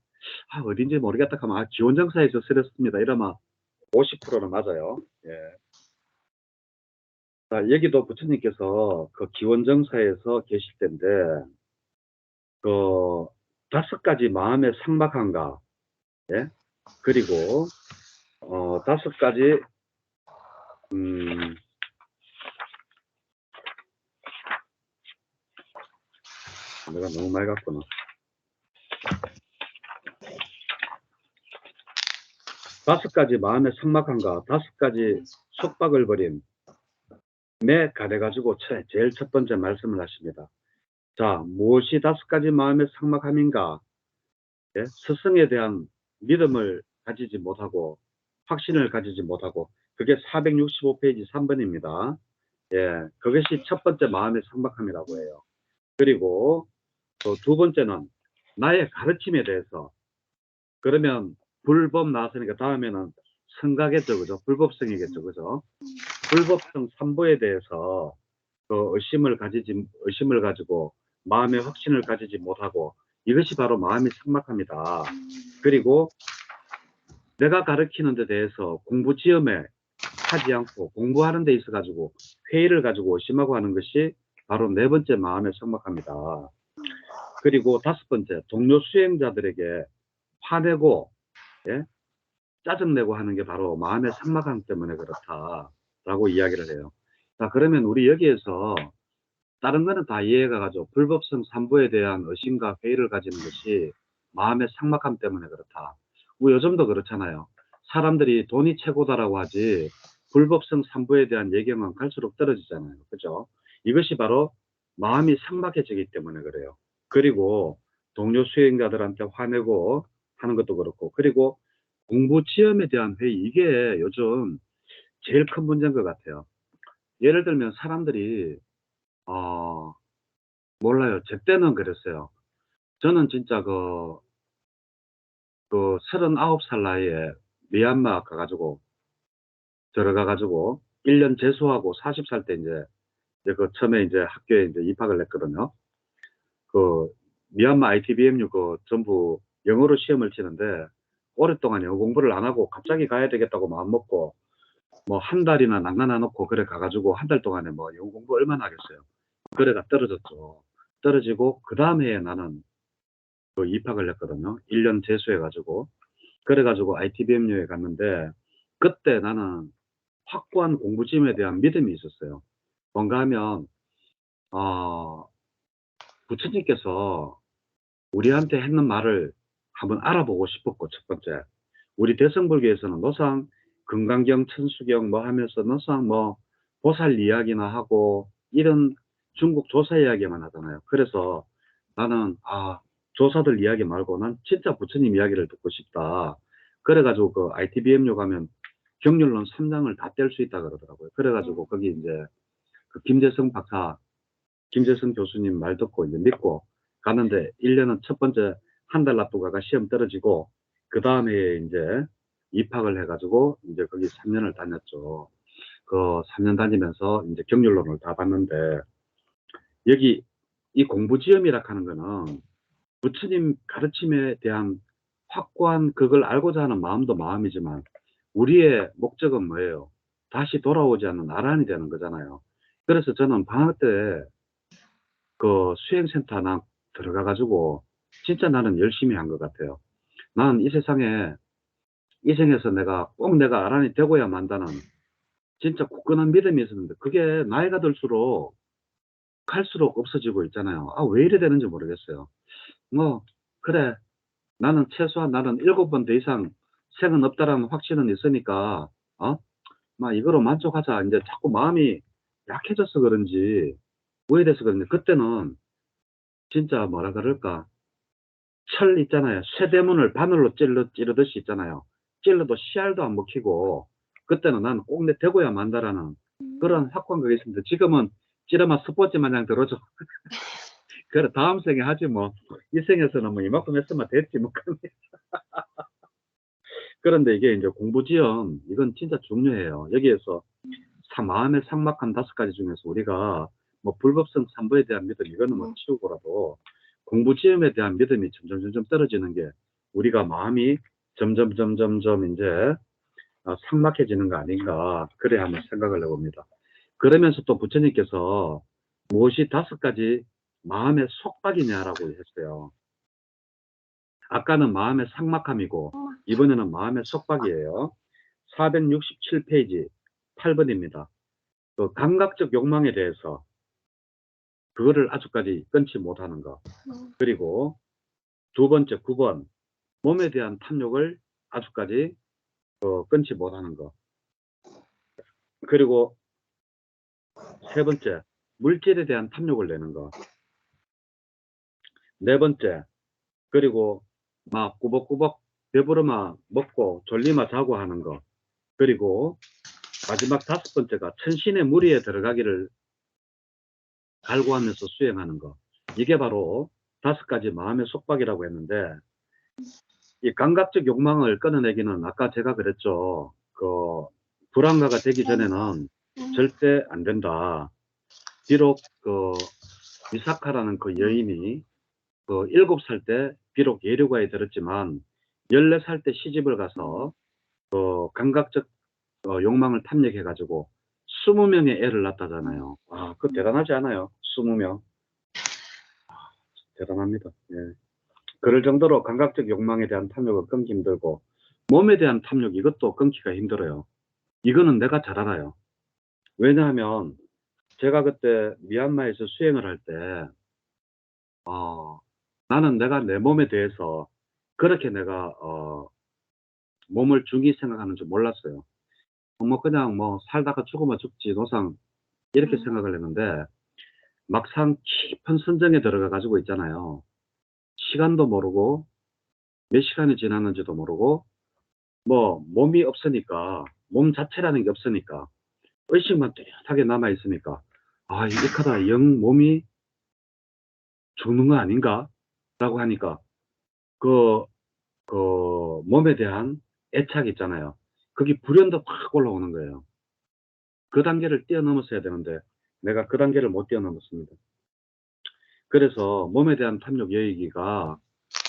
어딘지 모르겠다 하면 기원정사에서 쓰렸습니다. 이러면 50%는 맞아요. 예. 자, 여기도 부처님께서 그 기원정사에서 계실 때인데 그 5가지 마음의 상막함과 예? 그리고 5가지 내가 너무 많이 갔구나. 5가지 마음의 상막함과 5가지 속박을 버린 매 가려가지고 제일 첫 번째 말씀을 하십니다. 자, 무엇이 5가지 마음의 상막함인가? 예? 스승에 대한 믿음을 가지지 못하고 확신을 가지지 못하고 그게 465페이지 3번입니다. 예, 그것이 첫 번째 마음의 상박함이라고 해요. 그리고 또 두 번째는 나의 가르침에 대해서 그러면 불법 나왔으니까 다음에는 성가겠죠, 그죠? 불법성이겠죠, 그죠? 불법성 3부에 대해서 그 의심을 가지고 마음의 확신을 가지지 못하고 이것이 바로 마음이 삭막합니다. 그리고 내가 가르치는 데 대해서 공부지엄에 하지 않고 공부하는 데 있어 가지고 회의를 가지고 의심하고 하는 것이 바로 네 번째 마음의 삭막합니다. 그리고 다섯 번째, 동료 수행자들에게 화내고 예? 짜증내고 하는 게 바로 마음의 삭막함 때문에 그렇다라고 이야기를 해요. 자, 그러면 우리 여기에서 다른 거는 다 이해가 가죠. 불법성 3부에 대한 의심과 회의를 가지는 것이 마음의 삭막함 때문에 그렇다. 뭐 요즘도 그렇잖아요. 사람들이 돈이 최고다라고 하지 불법성 3부에 대한 예경은 갈수록 떨어지잖아요. 그죠? 이것이 바로 마음이 삭막해지기 때문에 그래요. 그리고 동료 수행자들한테 화내고 하는 것도 그렇고 그리고 공부 지엄에 대한 회의 이게 요즘 제일 큰 문제인 것 같아요. 예를 들면 사람들이 어 몰라요. 제 때는 그랬어요. 저는 진짜 그 39살 나이에 미얀마 가가지고, 들어가가지고, 1년 재수하고 40살 때 이제 그 처음에 이제 학교에 이제 입학을 했거든요. 그 미얀마 ITBMU 그 전부 영어로 시험을 치는데, 오랫동안 영어 공부를 안 하고 갑자기 가야 되겠다고 마음 먹고, 뭐 한 달이나 낭낭아 놓고 그래 가가지고 한 달 동안에 뭐 영어 공부 얼마나 하겠어요. 그래가 떨어졌죠. 떨어지고, 그 다음 해에 나는 그 입학을 했거든요. 1년 재수해가지고. 그래가지고 ITBMU에 갔는데, 그때 나는 확고한 공부심에 대한 믿음이 있었어요. 뭔가 하면, 어, 부처님께서 우리한테 했는 말을 한번 알아보고 싶었고, 첫 번째. 우리 대성불교에서는 노상 금강경, 천수경 뭐 하면서 노상 뭐 보살 이야기나 하고, 이런 중국 조사 이야기만 하잖아요. 그래서 나는, 조사들 이야기 말고 난 진짜 부처님 이야기를 듣고 싶다. 그래가지고 그 ITBMU 가면 경률론 3장을 다 뗄 수 있다 그러더라고요. 그래가지고 거기 이제 그 김재성 박사, 김재성 교수님 말 듣고 이제 믿고 가는데 1년은 첫 번째 한 달 납두고 가가 시험 떨어지고 그 다음에 이제 입학을 해가지고 이제 거기 3년을 다녔죠. 그 3년 다니면서 이제 경률론을 다 봤는데 여기 이 공부지엄이라 하는 거는 부처님 가르침에 대한 확고한 그걸 알고자 하는 마음도 마음이지만 우리의 목적은 뭐예요? 다시 돌아오지 않는 나란히 되는 거잖아요. 그래서 저는 방학 때 그 수행센터나 들어가가지고 진짜 나는 열심히 한 것 같아요. 나는 이 세상에 이 생에서 내가 나란히 되고야 만다는 진짜 굳건한 믿음이 있었는데 그게 나이가 들수록 갈수록 없어지고 있잖아요. 왜 이래 되는지 모르겠어요. 뭐 그래 나는 최소한 나는 7번 더 이상 생은 없다라는 확신은 있으니까, 막 이거로 만족하자. 이제 자꾸 마음이 약해져서 그런지, 오해돼서 그런지, 그때는 진짜 뭐라 그럴까. 철 있잖아요. 쇠대문을 바늘로 찌르듯이 있잖아요. 찔러도 씨알도 안 먹히고, 그때는 난 꼭 내 되고야 만다라는 그런 확고한 그게 있습니다. 지금은 찌르면 스포츠 마냥 들어줘. 그래, 다음 생에 하지 뭐. 이 생에서는 뭐 이만큼 했으면 됐지 뭐. 그런데 이게 이제 공부지연, 이건 진짜 중요해요. 여기에서 마음의 삭막한 5가지 중에서 우리가 뭐 불법성 3부에 대한 믿음, 이거는 뭐 치우고라도 공부지연에 대한 믿음이 점점 떨어지는 게 우리가 마음이 점점 이제 삭막해지는 거 아닌가. 그래 한번 생각을 해봅니다. 그러면서 또 부처님께서 무엇이 5가지 마음의 속박이냐라고 했어요. 아까는 마음의 삭막함이고 이번에는 마음의 속박이에요. 467페이지 8번입니다. 그 감각적 욕망에 대해서 그거를 아직까지 끊지 못하는 것. 그리고 두 번째 9번 몸에 대한 탐욕을 아직까지 끊지 못하는 것. 그리고 세 번째 물질에 대한 탐욕을 내는 것. 네 번째 그리고 막 꾸벅꾸벅 배부르마 먹고 졸리마 자고 하는 거. 그리고 마지막 5번째가 천신의 무리에 들어가기를 갈구하면서 수행하는 거. 이게 바로 5가지 마음의 속박이라고 했는데, 이 감각적 욕망을 끊어내기는 아까 제가 그랬죠. 그 불안가가 되기 전에는 절대 안 된다. 비록 그 미사카라는 그 여인이 그 7살 때 비록 예류가에 들었지만 14살 때 시집을 가서 그 감각적 욕망을 탐닉해 가지고 20명의 애를 낳았다잖아요. 아, 그 대단하지 않아요? 20명. 대단합니다. 예. 그럴 정도로 감각적 욕망에 대한 탐욕을 끊기 힘들고, 몸에 대한 탐욕 이것도 끊기가 힘들어요. 이거는 내가 잘 알아요. 왜냐하면 제가 그때 미얀마에서 수행을 할 때 나는 내가 내 몸에 대해서 그렇게 내가 몸을 중히 생각하는 줄 몰랐어요. 뭐 그냥 뭐 살다가 죽으면 죽지 노상 이렇게 생각을 했는데, 막상 깊은 선정에 들어가 가지고 있잖아요. 시간도 모르고 몇 시간이 지났는지도 모르고, 뭐 몸이 없으니까, 몸 자체라는 게 없으니까 의식만 뚜렷하게 남아 있으니까, 아, 이카다 영 몸이 죽는 거 아닌가? 라고 하니까 그, 그 몸에 대한 애착 있잖아요. 그게 불현듯 확 올라오는 거예요. 그 단계를 뛰어넘었어야 되는데 내가 그 단계를 못 뛰어넘었습니다. 그래서 몸에 대한 탐욕 여의기가,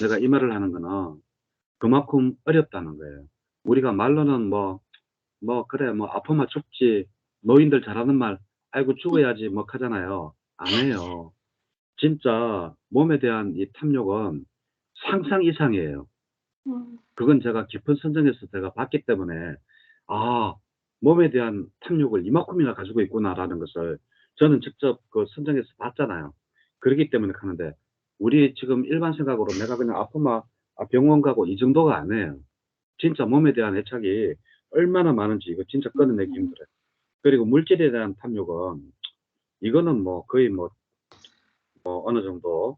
내가 이 말을 하는 거는 그만큼 어렵다는 거예요. 우리가 말로는 뭐 그래 뭐 아프면 죽지, 노인들 잘하는 말 아이고 죽어야지 뭐 하잖아요. 안 해요. 진짜 몸에 대한 이 탐욕은 상상 이상이에요. 그건 제가 깊은 선정에서 제가 봤기 때문에, 아, 몸에 대한 탐욕을 이만큼이나 가지고 있구나라는 것을 저는 직접 그 선정에서 봤잖아요. 그렇기 때문에 하는데, 우리 지금 일반 생각으로 내가 그냥 아프면 병원 가고 이 정도가 아니에요. 진짜 몸에 대한 애착이 얼마나 많은지 이거 진짜 끊어내기 힘들어요. 그리고 물질에 대한 탐욕은, 이거는 뭐 거의 뭐 어느 정도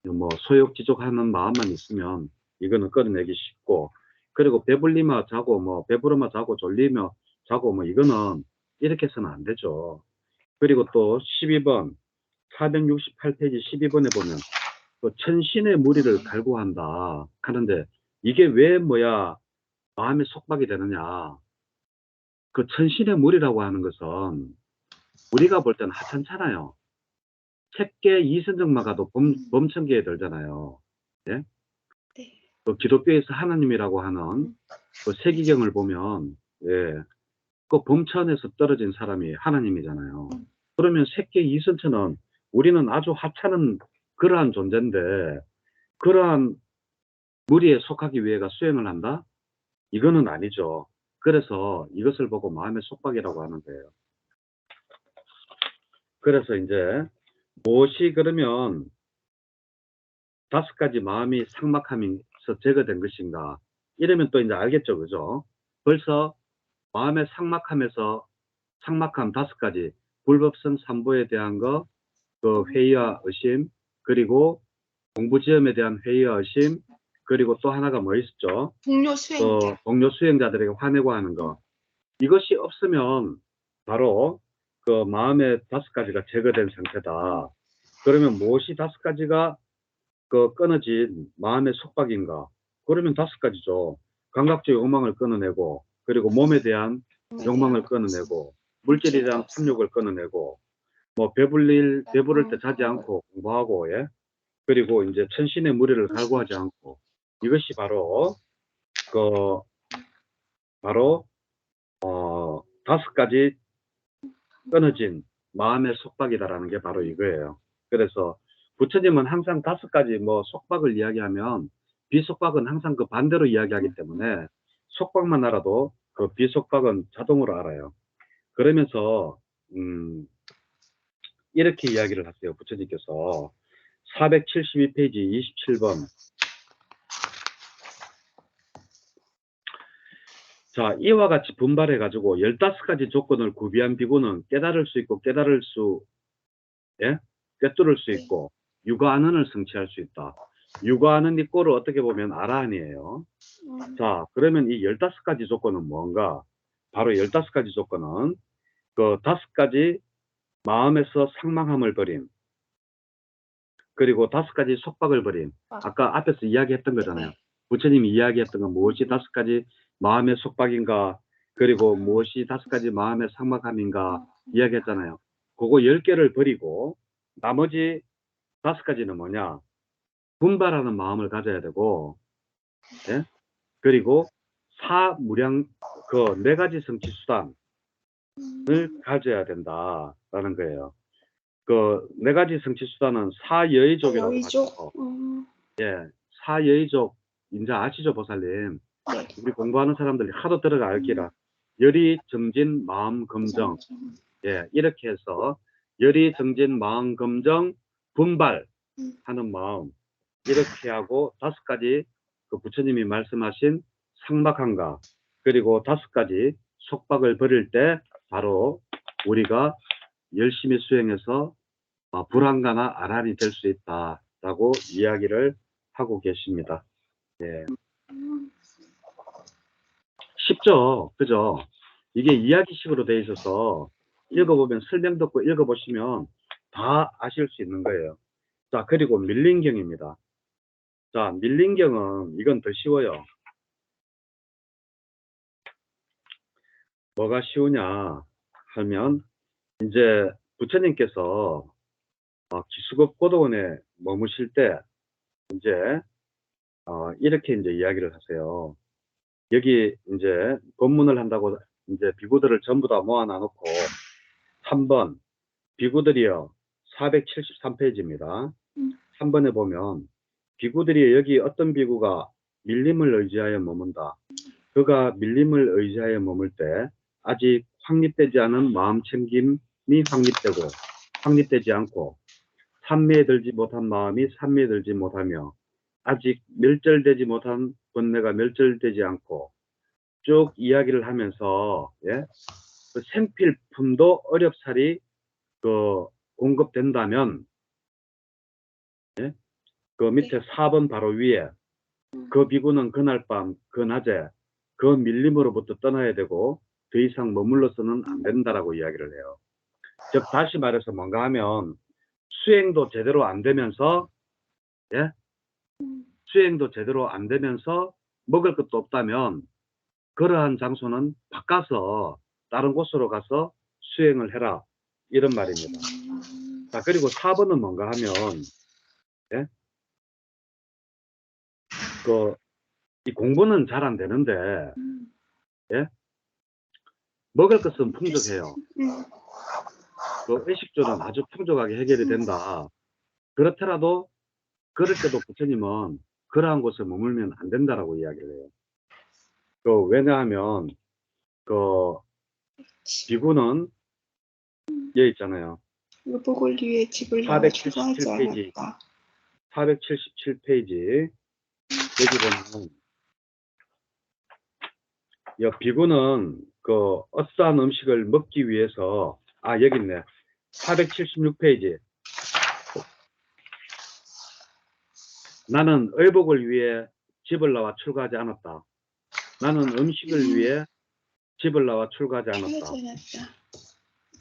뭐 소욕지족하는 마음만 있으면 이거는 끌어내기 쉽고, 그리고 배불리며 자고 뭐 배부르며 자고 졸리며 자고 뭐 이거는 이렇게 해서는 안 되죠. 그리고 또 12번 468페이지 12번에 보면 그 천신의 무리를 갈구한다 하는데, 이게 왜 뭐야 마음의 속박이 되느냐. 그 천신의 무리라고 하는 것은 우리가 볼 때는 하찮잖아요. 책계 이선정마가도 범천계에 들잖아요. 예? 네. 그 기독교에서 하나님이라고 하는 그 세기경을 보면, 예, 그 범천에서 떨어진 사람이 하나님이잖아요. 그러면 색계 이선천은 우리는 아주 하찮은 그러한 존재인데, 그러한 무리에 속하기 위해가 수행을 한다? 이거는 아니죠. 그래서 이것을 보고 마음의 속박이라고 하는 거예요. 그래서 이제 무엇이 그러면 5가지 마음이 삭막하면서 제거된 것인가? 이러면 또 이제 알겠죠, 그죠? 벌써 마음의 삭막함에서 삭막함 5가지, 불법성 3보에 대한 거, 그 회의와 의심, 그리고 공부지엄에 대한 회의와 의심, 그리고 또 하나가 뭐 있었죠? 동료 수행자. 동료 수행자들에게 화내고 하는 거. 이것이 없으면 바로 그 마음의 5가지가 제거된 상태다. 그러면 무엇이 5가지가 그 끊어진 마음의 속박인가? 그러면 5가지죠. 감각적 욕망을 끊어내고, 그리고 몸에 대한 욕망을 끊어내고, 물질에 대한 탐욕을 끊어내고, 뭐 배부를 때 자지 않고 공부하고, 예. 그리고 이제 천신의 무리를 갈구하지 않고, 이것이 바로 그 바로 5가지 끊어진 마음의 속박이다라는 게 바로 이거예요. 그래서 부처님은 항상 5가지 뭐 속박을 이야기하면 비속박은 항상 그 반대로 이야기하기 때문에 속박만 알아도 그 비속박은 자동으로 알아요. 그러면서 이렇게 이야기를 하세요. 부처님께서 472페이지 27번. 자, 이와 같이 분발해 가지고 15가지 조건을 구비한 비구는 깨달을 수 있고 꿰뚫을 수 있고 육아안언을 성취할 수 있다. 육아하는 이 꼴을 어떻게 보면 아라한이에요. 자, 그러면 이 15가지 조건은 뭔가? 바로 15가지 조건은 그 5가지 마음에서 상망함을 버림, 그리고 5가지 속박을 버림. 아까 앞에서 이야기했던 거잖아요. 부처님이 이야기했던 건 무엇이 5가지 마음의 속박인가, 그리고 무엇이 5가지 마음의 상막함인가 이야기했잖아요. 그거 10개를 버리고 나머지 5가지는 뭐냐? 분발하는 마음을 가져야 되고, 예? 그리고 사무량, 그 4가지 성취 수단을 가져야 된다라는 거예요. 그 4가지 성취 수단은 사여의족이라고 여의족. 하죠. 예, 사여의족, 인자 아시죠, 보살님? 네. 우리 공부하는 사람들이 하도 들어가 알기라. 열이 정진, 마음, 검정. 예, 이렇게 해서 열이 정진, 마음, 검정, 분발하는 마음. 이렇게 하고 5가지 그 부처님이 말씀하신 상막함과 그리고 5가지 속박을 버릴 때 바로 우리가 열심히 수행해서 불안가나 아란이 될 수 있다라고 이야기를 하고 계십니다. 예. 쉽죠? 그죠? 이게 이야기식으로 돼 있어서 읽어보면 설명 듣고 읽어보시면 다 아실 수 있는 거예요. 자, 그리고 밀린경입니다. 자, 밀린경은 이건 더 쉬워요. 뭐가 쉬우냐 하면 이제 부처님께서 기수급 고도원에 머무실 때 이제 이렇게 이제 이야기를 하세요. 여기 이제 법문을 한다고 이제 비구들을 전부 다 모아놔 놓고 한번 비구들이요 473페이지입니다. 3번에 보면 비구들이 여기 어떤 비구가 밀림을 의지하여 머문다. 그가 밀림을 의지하여 머물 때 아직 확립되지 않은 마음 챙김이 확립되지 않고 산매에 들지 못한 마음이 산매에 들지 못하며 아직 멸절되지 못한 번뇌가 멸절되지 않고 쭉 이야기를 하면서 예? 그 생필품도 어렵사리 그 공급된다면 예? 그 밑에 4번 바로 위에 그 비구는 그날 밤 그 낮에 그 밀림으로부터 떠나야 되고 더 이상 머물러서는 안 된다라고 이야기를 해요. 즉 다시 말해서 뭔가 하면 수행도 제대로 안 되면서 예? 수행도 제대로 안 되면서 먹을 것도 없다면 그러한 장소는 바꿔서 다른 곳으로 가서 수행을 해라 이런 말입니다. 자, 그리고 4번은 뭔가 하면 예? 이 공부는 잘 안 되는데 예? 먹을 것은 풍족해요. 그 의식주는 아주 풍족하게 해결이 된다. 그렇더라도 그럴 때도 부처님은 그러한 곳에 머물면 안 된다라고 이야기를 해요. 왜냐하면 그 비구는 여기 있잖아요. 의복을 위해 집을 나와 출가하지 477페이지 않았다. 477페이지 여기 보면 비구는 그 어떠한 음식을 먹기 위해서 여기 있네. 476페이지 나는 의복을 위해 집을 나와 출가하지 않았다. 나는 음식을 위해 집을 나와 출가하지 않았다.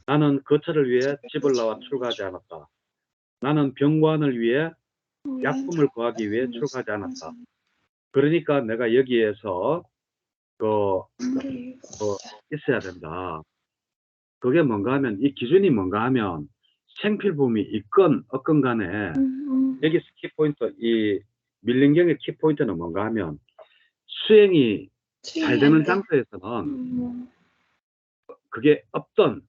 나는 거처를 위해 집을 나와 출가하지 않았다. 나는 병관을 위해 약품을 구하기 위해 출가하지 않았다. 그러니까 내가 여기에서 있어야 된다. 그게 뭔가 하면 이 기준이 뭔가 하면 생필품이 있건 없건 간에 여기서 키포인트 이 밀린경의 키포인트는 뭔가 하면 수행이 잘 되는 장소에서는 그게 없던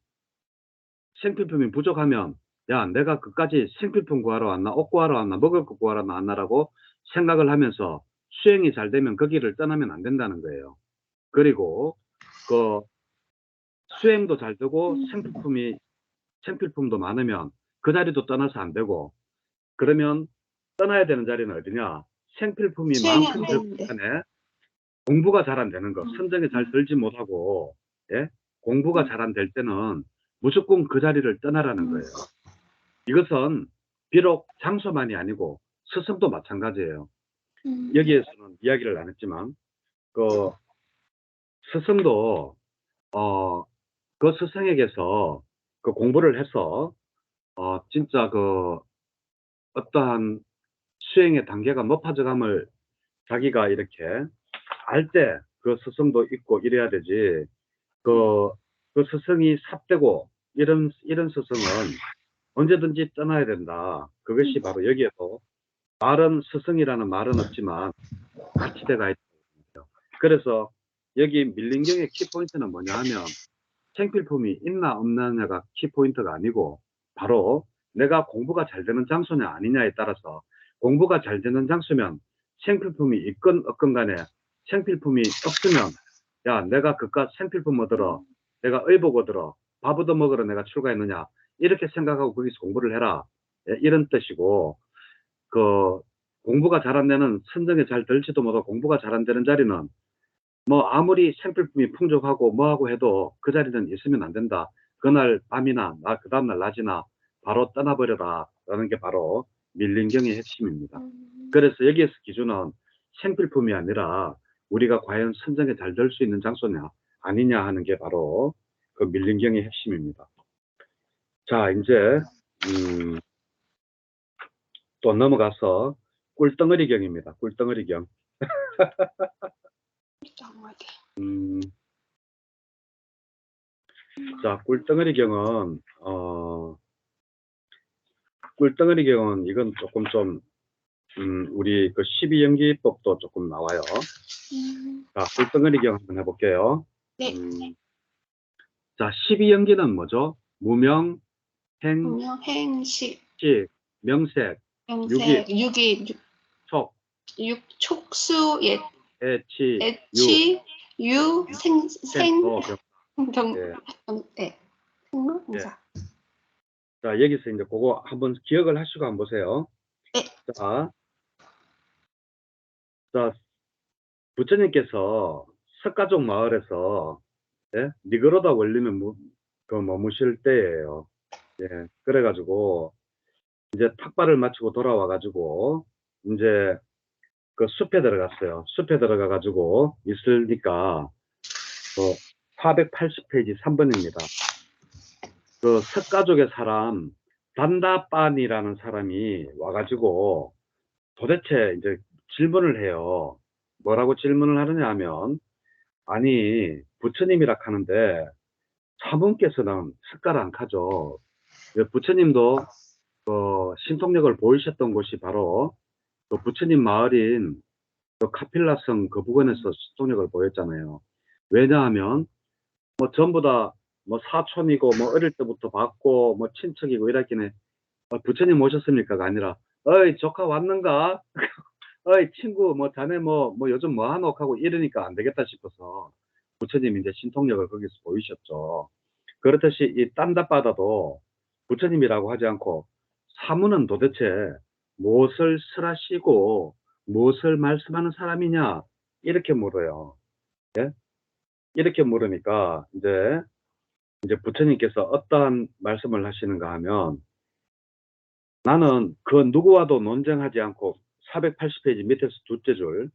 생필품이 부족하면 야 내가 그까지 생필품 구하러 왔나 옷 구하러 왔나 먹을 거 구하러 왔나라고 생각을 하면서 수행이 잘 되면 거기를 떠나면 안 된다는 거예요. 그리고 그 수행도 잘 되고 생필품도 많으면 그 자리도 떠나서 안 되고 그러면 떠나야 되는 자리는 어디냐? 생필품이 많건 적건 공부가 잘 안 되는 거, 선정이 잘 들지 못하고 예? 공부가 잘 안 될 때는 무조건 그 자리를 떠나라는 거예요. 이것은 비록 장소만이 아니고 스승도 마찬가지예요. 여기에서는 이야기를 안 했지만 그 스승도 그 스승에게서 그 공부를 해서 진짜 그 어떠한 수행의 단계가 높아져감을 자기가 이렇게 알 때 그 스승도 있고 이래야 되지. 그 스승이 삿되고 이런 스승은 언제든지 떠나야 된다. 그것이 바로 여기에도 말은 스승이라는 말은 없지만 가치대가 있다. 그래서 여기 밀린경의 키포인트는 뭐냐 하면 생필품이 있나 없느냐가 키포인트가 아니고 바로 내가 공부가 잘 되는 장소냐 아니냐에 따라서 공부가 잘 되는 장소면 생필품이 있건 없건 간에 생필품이 없으면 야 내가 그깟 생필품 얻으러 내가 의복 얻으러 밥 얻어 먹으러 내가 출가했느냐 이렇게 생각하고 거기서 공부를 해라. 예, 이런 뜻이고 그 공부가 잘 안 되는 선정에 잘 될지도 못하고 공부가 잘 안 되는 자리는 뭐 아무리 생필품이 풍족하고 뭐하고 해도 그 자리는 있으면 안 된다. 그날 밤이나 그 다음날 낮이나 바로 떠나버려라 라는 게 바로 밀린경의 핵심입니다. 그래서 여기에서 기준은 생필품이 아니라 우리가 과연 선정에 잘 될 수 있는 장소냐 아니냐 하는 게 바로 그 밀린경의 핵심입니다. 자 이제 또 넘어가서 꿀덩어리경입니다. 꿀덩어리경. 자, 꿀덩어리경은 꿀덩어리경은 이건 조금 좀 우리 그 12연기법도 조금 나와요. 자, 꿀덩어리경 한번 해볼게요. 네. 자, 12연기는 뭐죠? 무명, 행, 무명, 행식, 식, 명색, 명색, 유기, 촉, 촉수, 애치, 애치, 유, 생, 병, 예. 네. 생로병사. 자, 여기서 이제 그거 한번 기억을 하시고 한번 보세요. 네. 자, 부처님께서 석가족 마을에서 예? 니그로다 원리는 머무실 때예요. 예, 그래가지고 이제 탁발을 마치고 돌아와가지고 이제 그 숲에 들어갔어요. 숲에 들어가가지고 있으니까 480페이지 3번입니다. 그 석가족의 사람 단다빤이라는 사람이 와가지고 도대체 이제 질문을 해요. 뭐라고 질문을 하느냐 하면 아니 부처님이라 하는데 사분께서는 석가를 안 가죠. 부처님도 신통력을 보이셨던 곳이 바로 그 부처님 마을인 그 카필라성 그 부근에서 신통력을 보였잖아요. 왜냐하면 뭐 전부 다 뭐 사촌이고 뭐 어릴 때부터 봤고 뭐 친척이고 이랬기에 부처님 오셨습니까가 아니라 어이 조카 왔는가? 어이 친구 뭐 자네 뭐 요즘 뭐 하노 하고 이러니까 안 되겠다 싶어서 부처님이 이제 신통력을 거기서 보이셨죠. 그렇듯이 이 딴다바다도 부처님이라고 하지 않고 사무는 도대체 무엇을 설하시고 무엇을 말씀하는 사람이냐 이렇게 물어요. 예? 이렇게 물으니까 이제 부처님께서 어떠한 말씀을 하시는가 하면 나는 그 누구와도 논쟁하지 않고 480페이지 밑에서 둘째 줄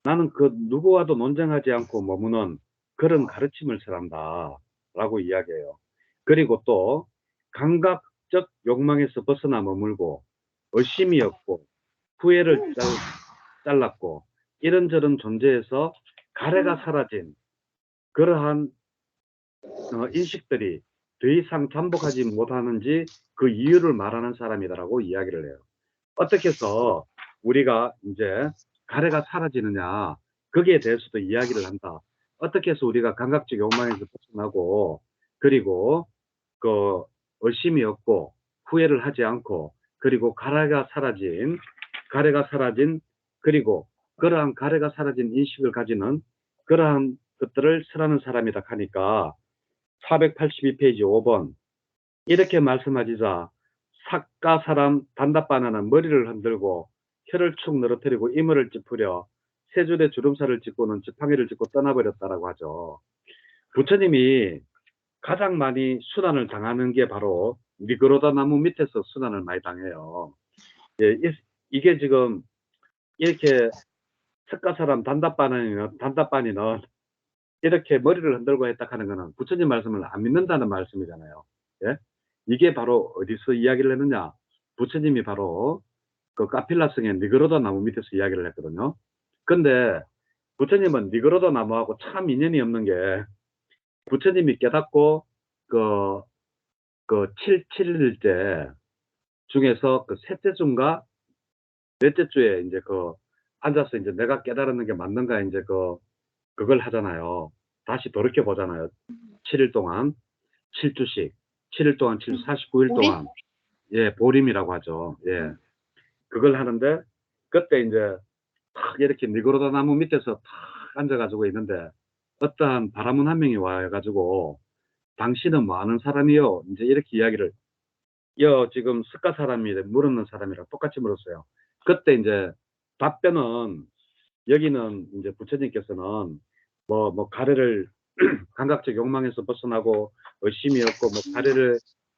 나는 그 누구와도 논쟁하지 않고 머무는 그런 가르침을 설한다 라고 이야기해요. 그리고 또 감각적 욕망에서 벗어나 머물고 의심이 없고 후회를 잘랐고 이런저런 존재에서 가래가 사라진 그러한 인식들이 더 이상 잠복하지 못하는지 그 이유를 말하는 사람이다라고 이야기를 해요. 어떻게 해서 우리가 이제 가래가 사라지느냐 거기에 대해서도 이야기를 한다. 어떻게 해서 우리가 감각적 욕망에서 벗어나고 그리고 그 의심이 없고 후회를 하지 않고 그리고 가래가 사라진 그리고 그러한 가래가 사라진 인식을 가지는 그러한 것들을 설하는 사람이다 하니까 482페이지 5번 이렇게 말씀하시자 삭가 사람 단답바나는 머리를 흔들고 혀를 축 늘어뜨리고 이물을 찌푸려 세 줄의 주름살을 짓고는 지팡이를 짚고 떠나버렸다라고 하죠. 부처님이 가장 많이 순환을 당하는 게 바로 니그로다 나무 밑에서 순환을 많이 당해요. 예, 이게 지금 이렇게 석가사람 단답반이는 이렇게 머리를 흔들고 했다 하는 거는 부처님 말씀을 안 믿는다는 말씀이잖아요. 예? 이게 바로 어디서 이야기를 했느냐? 부처님이 바로 그 카필라성의 니그로다 나무 밑에서 이야기를 했거든요. 근데 부처님은 니그로다 나무하고 참 인연이 없는 게 부처님이 깨닫고 그 7일째 중에서 그 셋째 주인가 넷째 주에 이제 앉아서 이제 내가 깨달았는 게 맞는가 이제 그걸 하잖아요. 다시 돌이켜 보잖아요. 7일 동안 7주씩 7일 동안 49일 보림? 동안 예, 보림이라고 하죠. 예. 그걸 하는데 그때 이제 탁 이렇게 니그로다 나무 밑에서 탁 앉아가지고 있는데 어떠한 바라문 한 명이 와가지고 당신은 뭐 아는 사람이요? 이제 이렇게 이야기를 지금 스카 사람이 물었는 사람이랑 똑같이 물었어요. 그때 이제 답변은 여기는 이제 부처님께서는 뭐 가래를 감각적 욕망에서 벗어나고 의심이 없고 뭐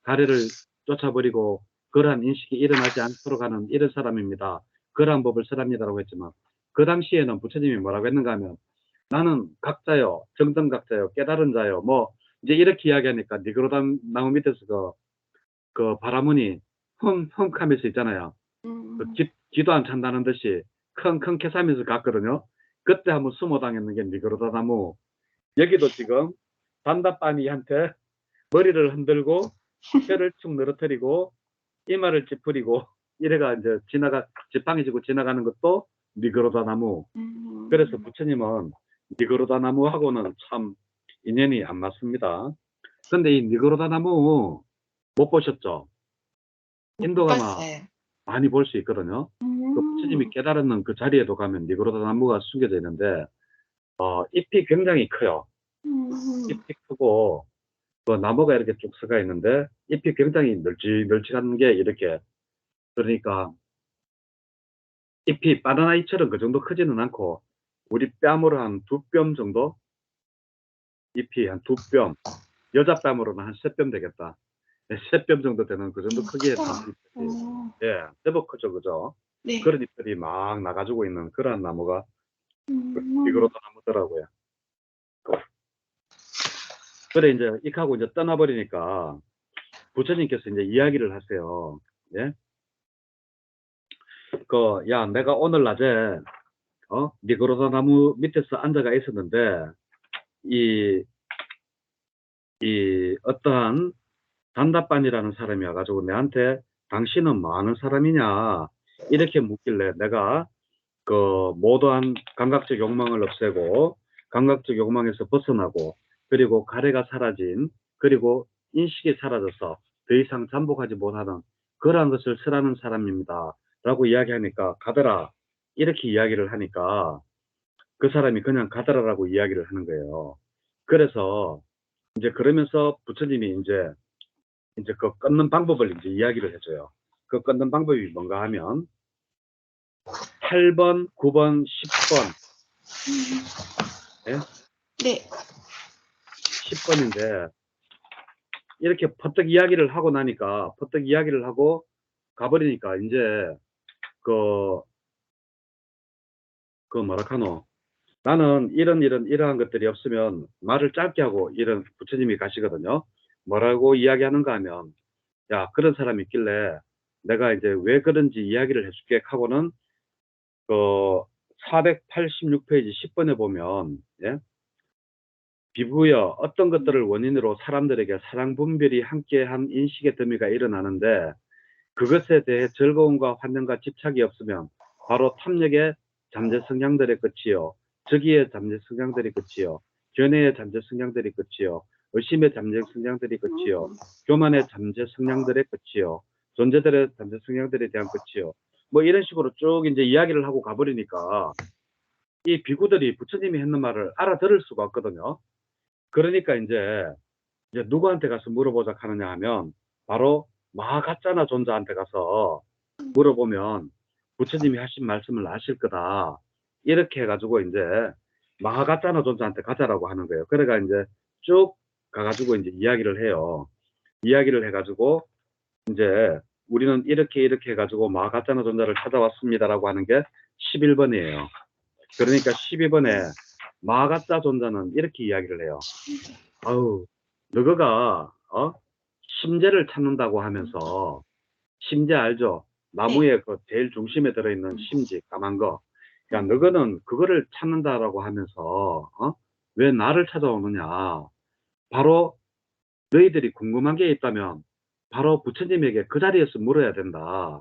가래를 쫓아버리고 그러한 인식이 일어나지 않도록 하는 이런 사람입니다. 그러한 법을 설합니다라고 했지만 그 당시에는 부처님이 뭐라고 했는가 하면 나는 각자요, 정등각자요, 깨달은 자요, 뭐 이제 이렇게 이야기하니까 니그로다 나무 밑에서 그 바라문이 흠하면서 있잖아요. 기도 안 찬다는 듯이 킁킁 캐사면서 갔거든요. 그때 한번 수모 당했는 게 니그로다 나무. 여기도 지금 단다빠니한테 머리를 흔들고 혀를 축 늘어뜨리고 이마를 찌푸리고 이래가 이제 지팡이 지고 지나가는 것도 니그로다 나무. 그래서 부처님은 니그로다 나무하고는 참 인연이 안 맞습니다. 근데 이 니그로다 나무 못 보셨죠? 인도가 막 많이 볼 수 있거든요. 그 부처님이 깨달았는 그 자리에도 가면 니그로다 나무가 숨겨져 있는데 잎이 굉장히 커요. 잎이 크고 그 나무가 이렇게 쭉 서가 있는데 잎이 굉장히 널찍널찍한 게 이렇게 그러니까 잎이 바나나 잎처럼 그 정도 크지는 않고 우리 뺨으로 한 2뼘 정도 잎이 한 2뼘 여자 뺨으로는 한 3뼘 되겠다. 3뼘 정도 되는 그 정도 크기의 잎들이 예, 제법 크죠, 그죠? 네. 그런 잎들이 막 나가지고 있는 그런 나무가 니그로다 나무더라고요. 그래 이제 익하고 이제 떠나버리니까 부처님께서 이제 이야기를 하세요. 예? 야, 내가 오늘 낮에 니그로다 나무 밑에서 앉아가 있었는데 이 어떠한 단답반이라는 사람이 와가지고 내한테 당신은 뭐 아는 사람이냐 이렇게 묻길래 내가 모두한 감각적 욕망을 없애고 감각적 욕망에서 벗어나고 그리고 가래가 사라진 그리고 인식이 사라져서 더 이상 잠복하지 못하는 그러한 것을 설하는 사람입니다 라고 이야기하니까 가더라 이렇게 이야기를 하니까 그 사람이 그냥 가더라라고 이야기를 하는 거예요. 그래서 이제 그러면서 부처님이 이제 그 끊는 방법을 이제 이야기를 해줘요. 그 끊는 방법이 뭔가 하면 8번, 9번, 10번 예? 네. 10번인데 이렇게 퍼뜩 이야기를 하고 나니까 퍼뜩 이야기를 하고 가버리니까 이제 뭐라카노 나는 이러한 것들이 없으면 말을 짧게 하고 이런 부처님이 가시거든요. 뭐라고 이야기하는가 하면 야 그런 사람이 있길래 내가 이제 왜 그런지 이야기를 해줄게 하고는 그 486페이지 10번에 보면 예? 비부여 어떤 것들을 원인으로 사람들에게 사랑 분별이 함께한 인식의 더미가 일어나는데 그것에 대해 즐거움과 환영과 집착이 없으면 바로 탐욕의 잠재 성향들의 끝이요. 즉위의 잠재 성향들이 끝이요. 견해의 잠재 성향들이 끝이요. 의심의 잠재 성향들이 끝이요. 교만의 잠재 성향들의 끝이요. 존재들의 잠재 성향들에 대한 끝이요. 뭐 이런 식으로 쭉 이제 이야기를 하고 가버리니까 이 비구들이 부처님이 했는 말을 알아들을 수가 없거든요. 그러니까 이제 누구한테 가서 물어보자 하느냐 하면 바로 마하가짜나 존자한테 가서 물어보면 부처님이 하신 말씀을 아실 거다. 이렇게 해가지고 이제 마하가짜나 존자한테 가자라고 하는 거예요. 그래가 이제 쭉 가가지고 이제 이야기를 해요. 이야기를 해가지고 이제 우리는 이렇게 해가지고 마가짜나 존자를 찾아왔습니다라고 하는 게 11번이에요. 그러니까 12번에 마가짜 존자는 이렇게 이야기를 해요. 아우, 너가 심재를 찾는다고 하면서, 심재 알죠? 나무의 그 제일 중심에 들어있는 심지, 까만 거. 그러니까 너는 그거를 찾는다라고 하면서, 왜 나를 찾아오느냐? 바로 너희들이 궁금한 게 있다면, 바로 부처님에게 그 자리에서 물어야 된다.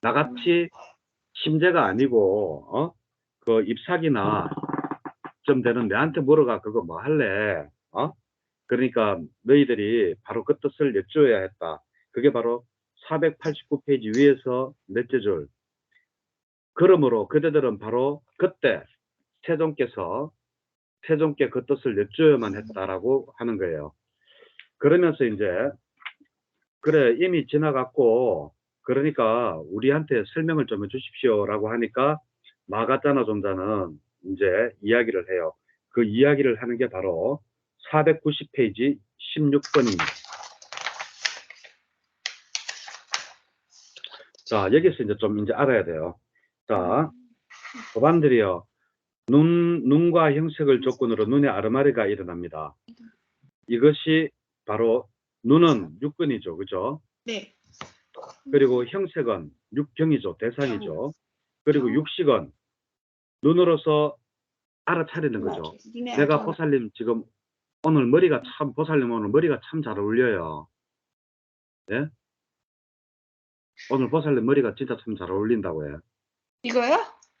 나같이 심재가 아니고, 그 잎사귀나 좀 되는 내한테 물어가 그거 뭐 할래? 그러니까 너희들이 바로 그 뜻을 여쭈어야 했다. 그게 바로 489페이지 위에서 넷째 줄. 그러므로 그대들은 바로 그때 태종께 그 뜻을 여쭈어야만 했다라고 하는 거예요. 그러면서 이제 그래 이미 지나갔고 그러니까 우리한테 설명을 좀 해주십시오라고 하니까 마가짜나 존자는 이제 이야기를 해요. 그 이야기를 하는 게 바로 490페이지 16번입니다. 자, 여기서 이제 좀 이제 알아야 돼요. 자, 법안들이요. 눈과 형색을 조건으로 눈의 아르마리가 일어납니다. 이것이 바로 눈은 육근이죠. 그죠? 네. 그리고 형색은 육경이죠. 대상이죠. 그리고 육식은 눈으로서 알아차리는 거죠. 내가 보살님 지금 오늘 머리가 참, 보살님 오늘 머리가 참 잘 어울려요. 예? 오늘 보살님 머리가 진짜 참 잘 어울린다고 해요. 이거요?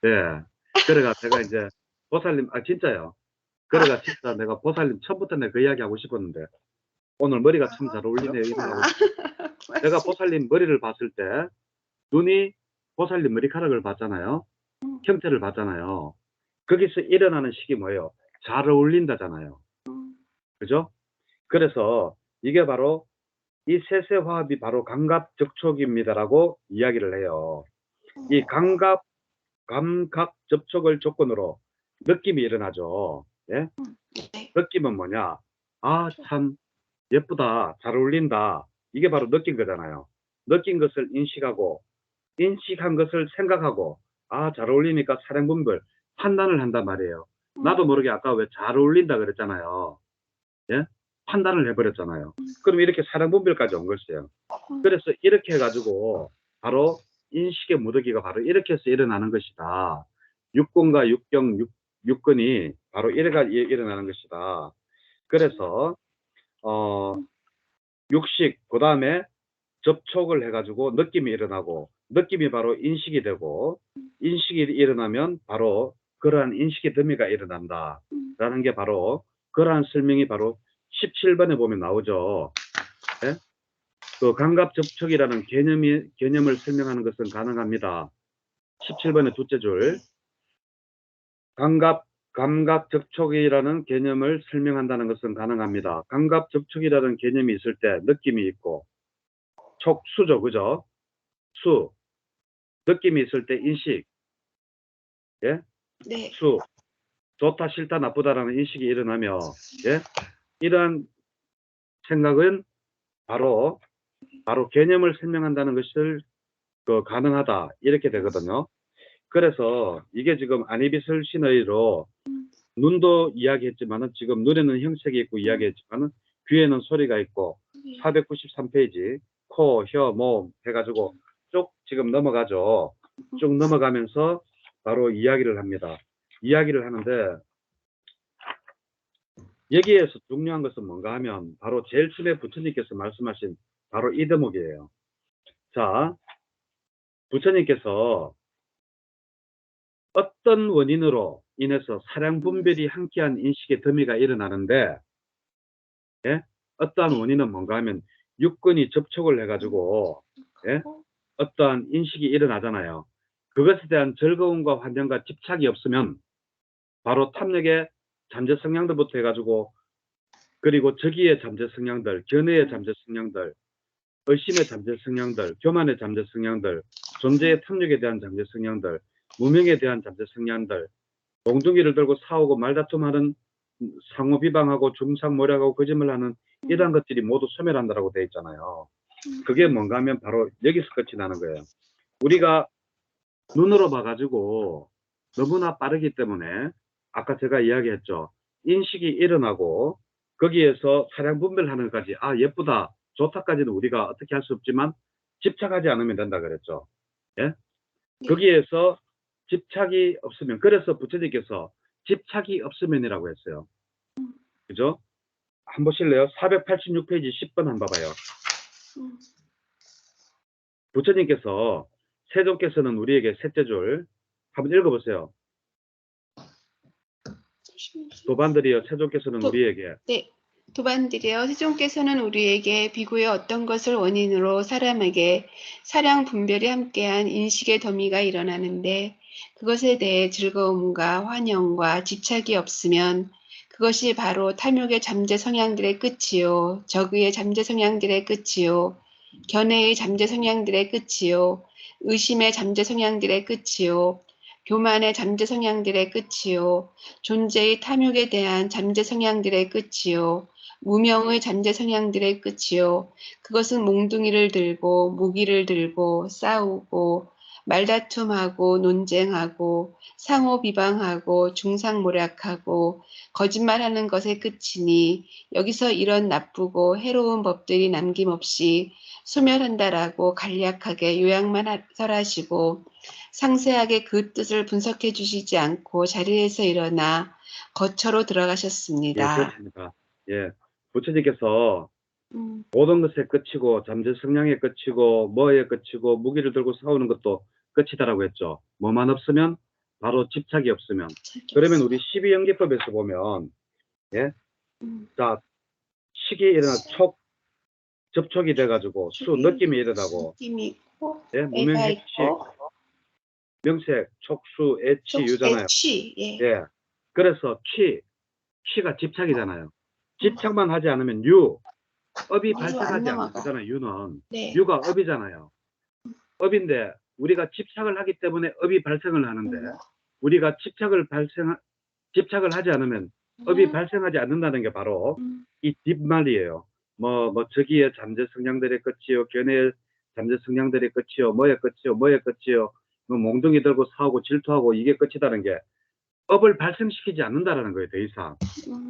예. 그래가 제가 이제 보살님, 진짜요. 그래가 진짜 내가 보살님 처음부터 내가 그 이야기 하고 싶었는데 오늘 머리가 참 잘 어울리네요. 이런 하고 내가 보살님 머리를 봤을 때 눈이 보살님 머리카락을 봤잖아요. 형태를 봤잖아요. 거기서 일어나는 식이 뭐예요? 잘 어울린다잖아요. 그죠? 그래서 이게 바로 이 세세 화합이 바로 감각접촉입니다라고 이야기를 해요. 이 감각 접촉을 조건으로 느낌이 일어나죠. 예? 느낌은 뭐냐? 아, 참 예쁘다. 잘 어울린다. 이게 바로 느낀 거잖아요. 느낀 것을 인식하고 인식한 것을 생각하고 아, 잘 어울리니까 사량분별 판단을 한단 말이에요. 나도 모르게 아까 왜 잘 어울린다 그랬잖아요. 예? 판단을 해버렸잖아요. 그럼 이렇게 사량분별까지 온 것이에요. 그래서 이렇게 해가지고 바로 인식의 무더기가 바로 이렇게 해서 일어나는 것이다. 육근과 육근이 바로 이래가 일어나는 것이다. 그래서 육식 그 다음에 접촉을 해가지고 느낌이 일어나고 느낌이 바로 인식이 되고 인식이 일어나면 바로 그러한 인식의 더미가 일어난다 라는 게 바로 그러한 설명이 바로 17번에 보면 나오죠. 네? 그 감각 접촉이라는 개념을 설명하는 것은 가능합니다. 17번의 둘째 줄 감각 접촉이라는 개념을 설명한다는 것은 가능합니다. 감각 접촉이라는 개념이 있을 때 느낌이 있고 촉수죠. 그죠? 수. 느낌이 있을 때 인식. 예? 네. 수. 좋다, 싫다, 나쁘다라는 인식이 일어나며, 예? 이러한 생각은 바로 개념을 설명한다는 것을 가능하다. 이렇게 되거든요. 그래서 이게 지금 아니비설 신의로 눈도 이야기했지만은 지금 눈에는 형색이 있고 이야기했지만은 귀에는 소리가 있고 493페이지 코, 혀, 몸 해가지고 쭉 지금 넘어가죠. 쭉 넘어가면서 바로 이야기를 합니다. 이야기를 하는데 여기에서 중요한 것은 뭔가 하면 바로 제일 처음에 부처님께서 말씀하신 바로 이 대목이에요. 자, 부처님께서 어떤 원인으로 인해서 사량분별이 함께한 인식의 더미가 일어나는데 예? 어떠한 원인은 뭔가 하면 육근이 접촉을 해가지고 예? 어떠한 인식이 일어나잖아요. 그것에 대한 즐거움과 환경과 집착이 없으면 바로 탐욕의 잠재 성향들부터 해가지고 그리고 적의의 잠재 성향들, 견해의 잠재 성향들, 의심의 잠재 성향들, 교만의 잠재 성향들, 존재의 탐욕에 대한 잠재 성향들, 무명에 대한 잠재 성향들, 몽둥이를 들고 싸우고 말다툼하는 상호 비방하고 중상모략하고 거짓말하는 이러한 것들이 모두 소멸한다라고 되어 있잖아요. 그게 뭔가 하면 바로 여기서 끝이 나는 거예요. 우리가 눈으로 봐가지고 너무나 빠르기 때문에 아까 제가 이야기했죠. 인식이 일어나고 거기에서 사량 분별하는 것까지 아 예쁘다 좋다까지는 우리가 어떻게 할 수 없지만 집착하지 않으면 된다 그랬죠. 예? 네. 거기에서 집착이 없으면 그래서 부처님께서 집착이 없으면이라고 했어요. 그죠? 한 번 보실래요? 486페이지 10번 한번 봐봐요. 음. 부처님께서 세종께서는 우리에게 셋째 줄 한번 읽어보세요. 도반들이여 세종께서는 우리에게 네. 도반들이여 세종께서는 우리에게 비구의 어떤 것을 원인으로 사람에게 사량 분별이 함께한 인식의 더미가 일어나는데 그것에 대해 즐거움과 환영과 집착이 없으면 그것이 바로 탐욕의 잠재 성향들의 끝이요 적의의 잠재 성향들의 끝이요 견해의 잠재 성향들의 끝이요 의심의 잠재 성향들의 끝이요 교만의 잠재 성향들의 끝이요 존재의 탐욕에 대한 잠재 성향들의 끝이요 무명의 잠재 성향들의 끝이요 그것은 몽둥이를 들고 무기를 들고 싸우고 말다툼하고 논쟁하고 상호 비방하고 중상모략하고 거짓말하는 것의 끝이니 여기서 이런 나쁘고 해로운 법들이 남김없이 소멸한다라고 간략하게 요약만 설하시고 상세하게 그 뜻을 분석해 주시지 않고 자리에서 일어나 거처로 예, 들어가셨습니다. 그렇습니다. 예, 부처님께서 음, 모든 것의 끝이고 잠재 성향의 끝이고 뭐의 끝이고 무기를 들고 싸우는 것도 끝이다라고 했죠. 뭐만 없으면 바로 집착이 없으면. 그러면 우리 12연기법에서 보면 예, 자 식이 일어나 촉 접촉이 돼가지고 수 느낌이 일어나고 느낌이 있고 예, 애가 무명핵식 있고 명색 촉수 애치 유잖아요. 애취 예. 예, 그래서 취가 집착이잖아요. 집착만 하지 않으면 유 업이 유로 안 발생하지 않는 넘어가. 거잖아요. 유는 네. 유가 업이잖아요. 업인데 우리가 집착을 하기 때문에 업이 발생을 하는데 우리가 집착을 하지 않으면 업이 발생하지 않는다는 게 바로 이 뒷말이에요. 뭐 저기에 잠재 성향들의 끝이요, 견해의 잠재 성향들의 끝이요, 뭐의 끝이요, 뭐의 끝이요, 뭐 몽둥이 들고 싸우고 질투하고 이게 끝이다는 게 업을 발생시키지 않는다라는 거예요. 더 이상.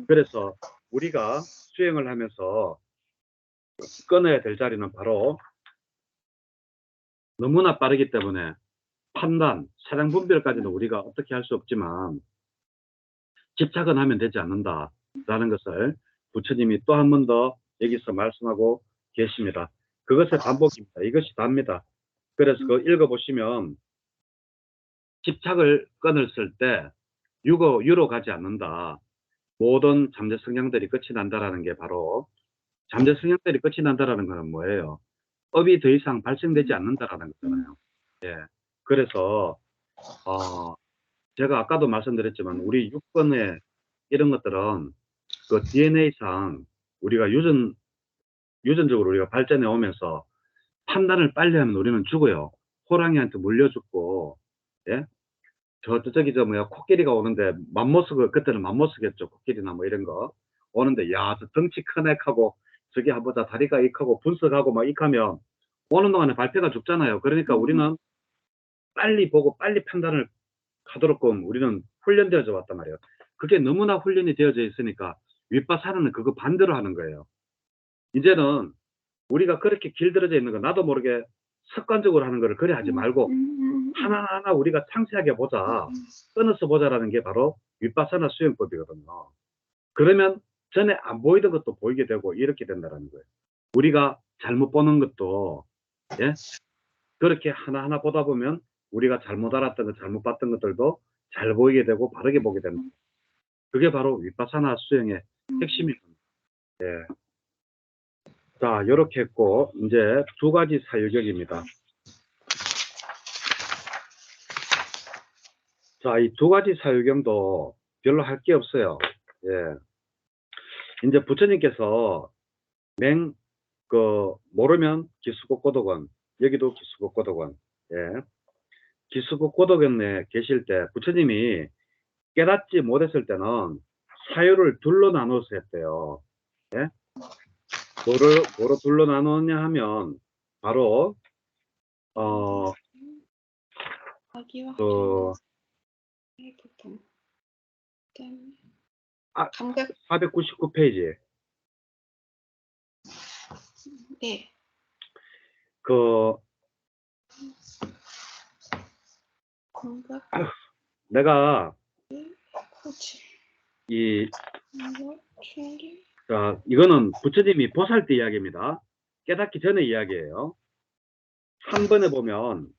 그래서 우리가 수행을 하면서 끊어야 될 자리는 바로 너무나 빠르기 때문에 판단, 사량 분별까지는 우리가 어떻게 할 수 없지만 집착은 하면 되지 않는다라는 것을 부처님이 또 한 번 더 여기서 말씀하고 계십니다. 그것의 반복입니다. 이것이 답니다. 그래서 그 읽어보시면 집착을 끊었을 때 유로 가지 않는다. 모든 잠재 성향들이 끝이 난다라는 게 바로 잠재 성향들이 끝이 난다라는 것은 뭐예요? 업이 더 이상 발생되지 않는다라는 거잖아요. 예. 그래서 제가 아까도 말씀드렸지만 우리 육권의 이런 것들은 그 DNA상 우리가 유전적으로 우리가 발전해 오면서 판단을 빨리 하면 우리는 죽어요. 호랑이한테 물려 죽고, 예? 저기 코끼리가 오는데 그때는 맘모스겠죠. 코끼리나 뭐 이런 거. 오는데, 야, 저 덩치 큰 액하고, 저기 한보다 다리가 익하고 분석하고 막 익하면 오는 동안에 발표가 죽잖아요. 그러니까 우리는 빨리 보고 빨리 판단을 하도록끔 우리는 훈련되어져 왔단 말이에요. 그게 너무나 훈련이 되어져 있으니까 윗바사는 그거 반대로 하는 거예요. 이제는 우리가 그렇게 길들여져 있는 거 나도 모르게 습관적으로 하는 거를 그래 하지 말고 하나하나 우리가 상세하게 보자, 끊어서 보자라는 게 바로 윗바사나 수행법이거든요. 그러면 전에 안 보이던 것도 보이게 되고 이렇게 된다는 거예요. 우리가 잘못 보는 것도 예? 그렇게 하나하나 보다 보면 우리가 잘못 알았던 것, 잘못 봤던 것들도 잘 보이게 되고 바르게 보게 됩니다. 그게 바로 윗바사나 수행의 핵심입니다. 예. 자, 이렇게 했고 이제 두 가지 사유격입니다. 자, 이 두 가지 사유경도 별로 할 게 없어요. 예. 이제 부처님께서 모르면 기수곡고독원, 여기도 기수곡고독원, 예. 기수곡고독원에 계실 때 부처님이 깨닫지 못했을 때는 사유를 둘로 나눠서 했대요. 예? 뭐로 둘로 나누었냐 하면 바로 아기와 그 관련된 부분. 그다음에 아, 감각 499페이지 네. 그 감각 내가 코치 이 감각 충리 자, 이거는 부처님이 보살 때 이야기입니다. 깨닫기 전의 이야기예요. 3번에 보면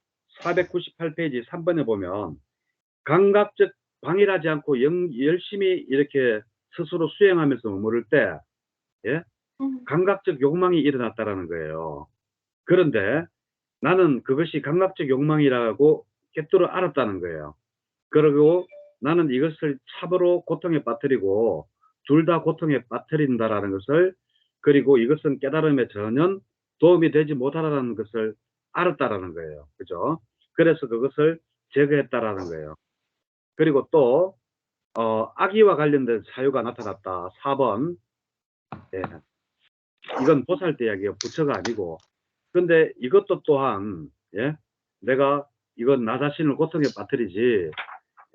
498페이지 3번에 보면 감각적 방해하지 않고 열심히 이렇게 스스로 수행하면서 머무를 때 예? 감각적 욕망이 일어났다라는 거예요. 그런데 나는 그것이 감각적 욕망이라고 깨뜨려 알았다는 거예요. 그리고 나는 이것을 참으로 고통에 빠뜨리고 둘 다 고통에 빠뜨린다라는 것을 그리고 이것은 깨달음에 전혀 도움이 되지 못하다는 것을 알았다라는 거예요. 그죠? 그래서 그것을 제거했다라는 거예요. 그리고 또 악의와 관련된 사유가 나타났다. 4번. 예. 이건 보살 때 이야기예요. 부처가 아니고. 근데 이것도 또한 예? 내가 이건 나 자신을 고통에 빠뜨리지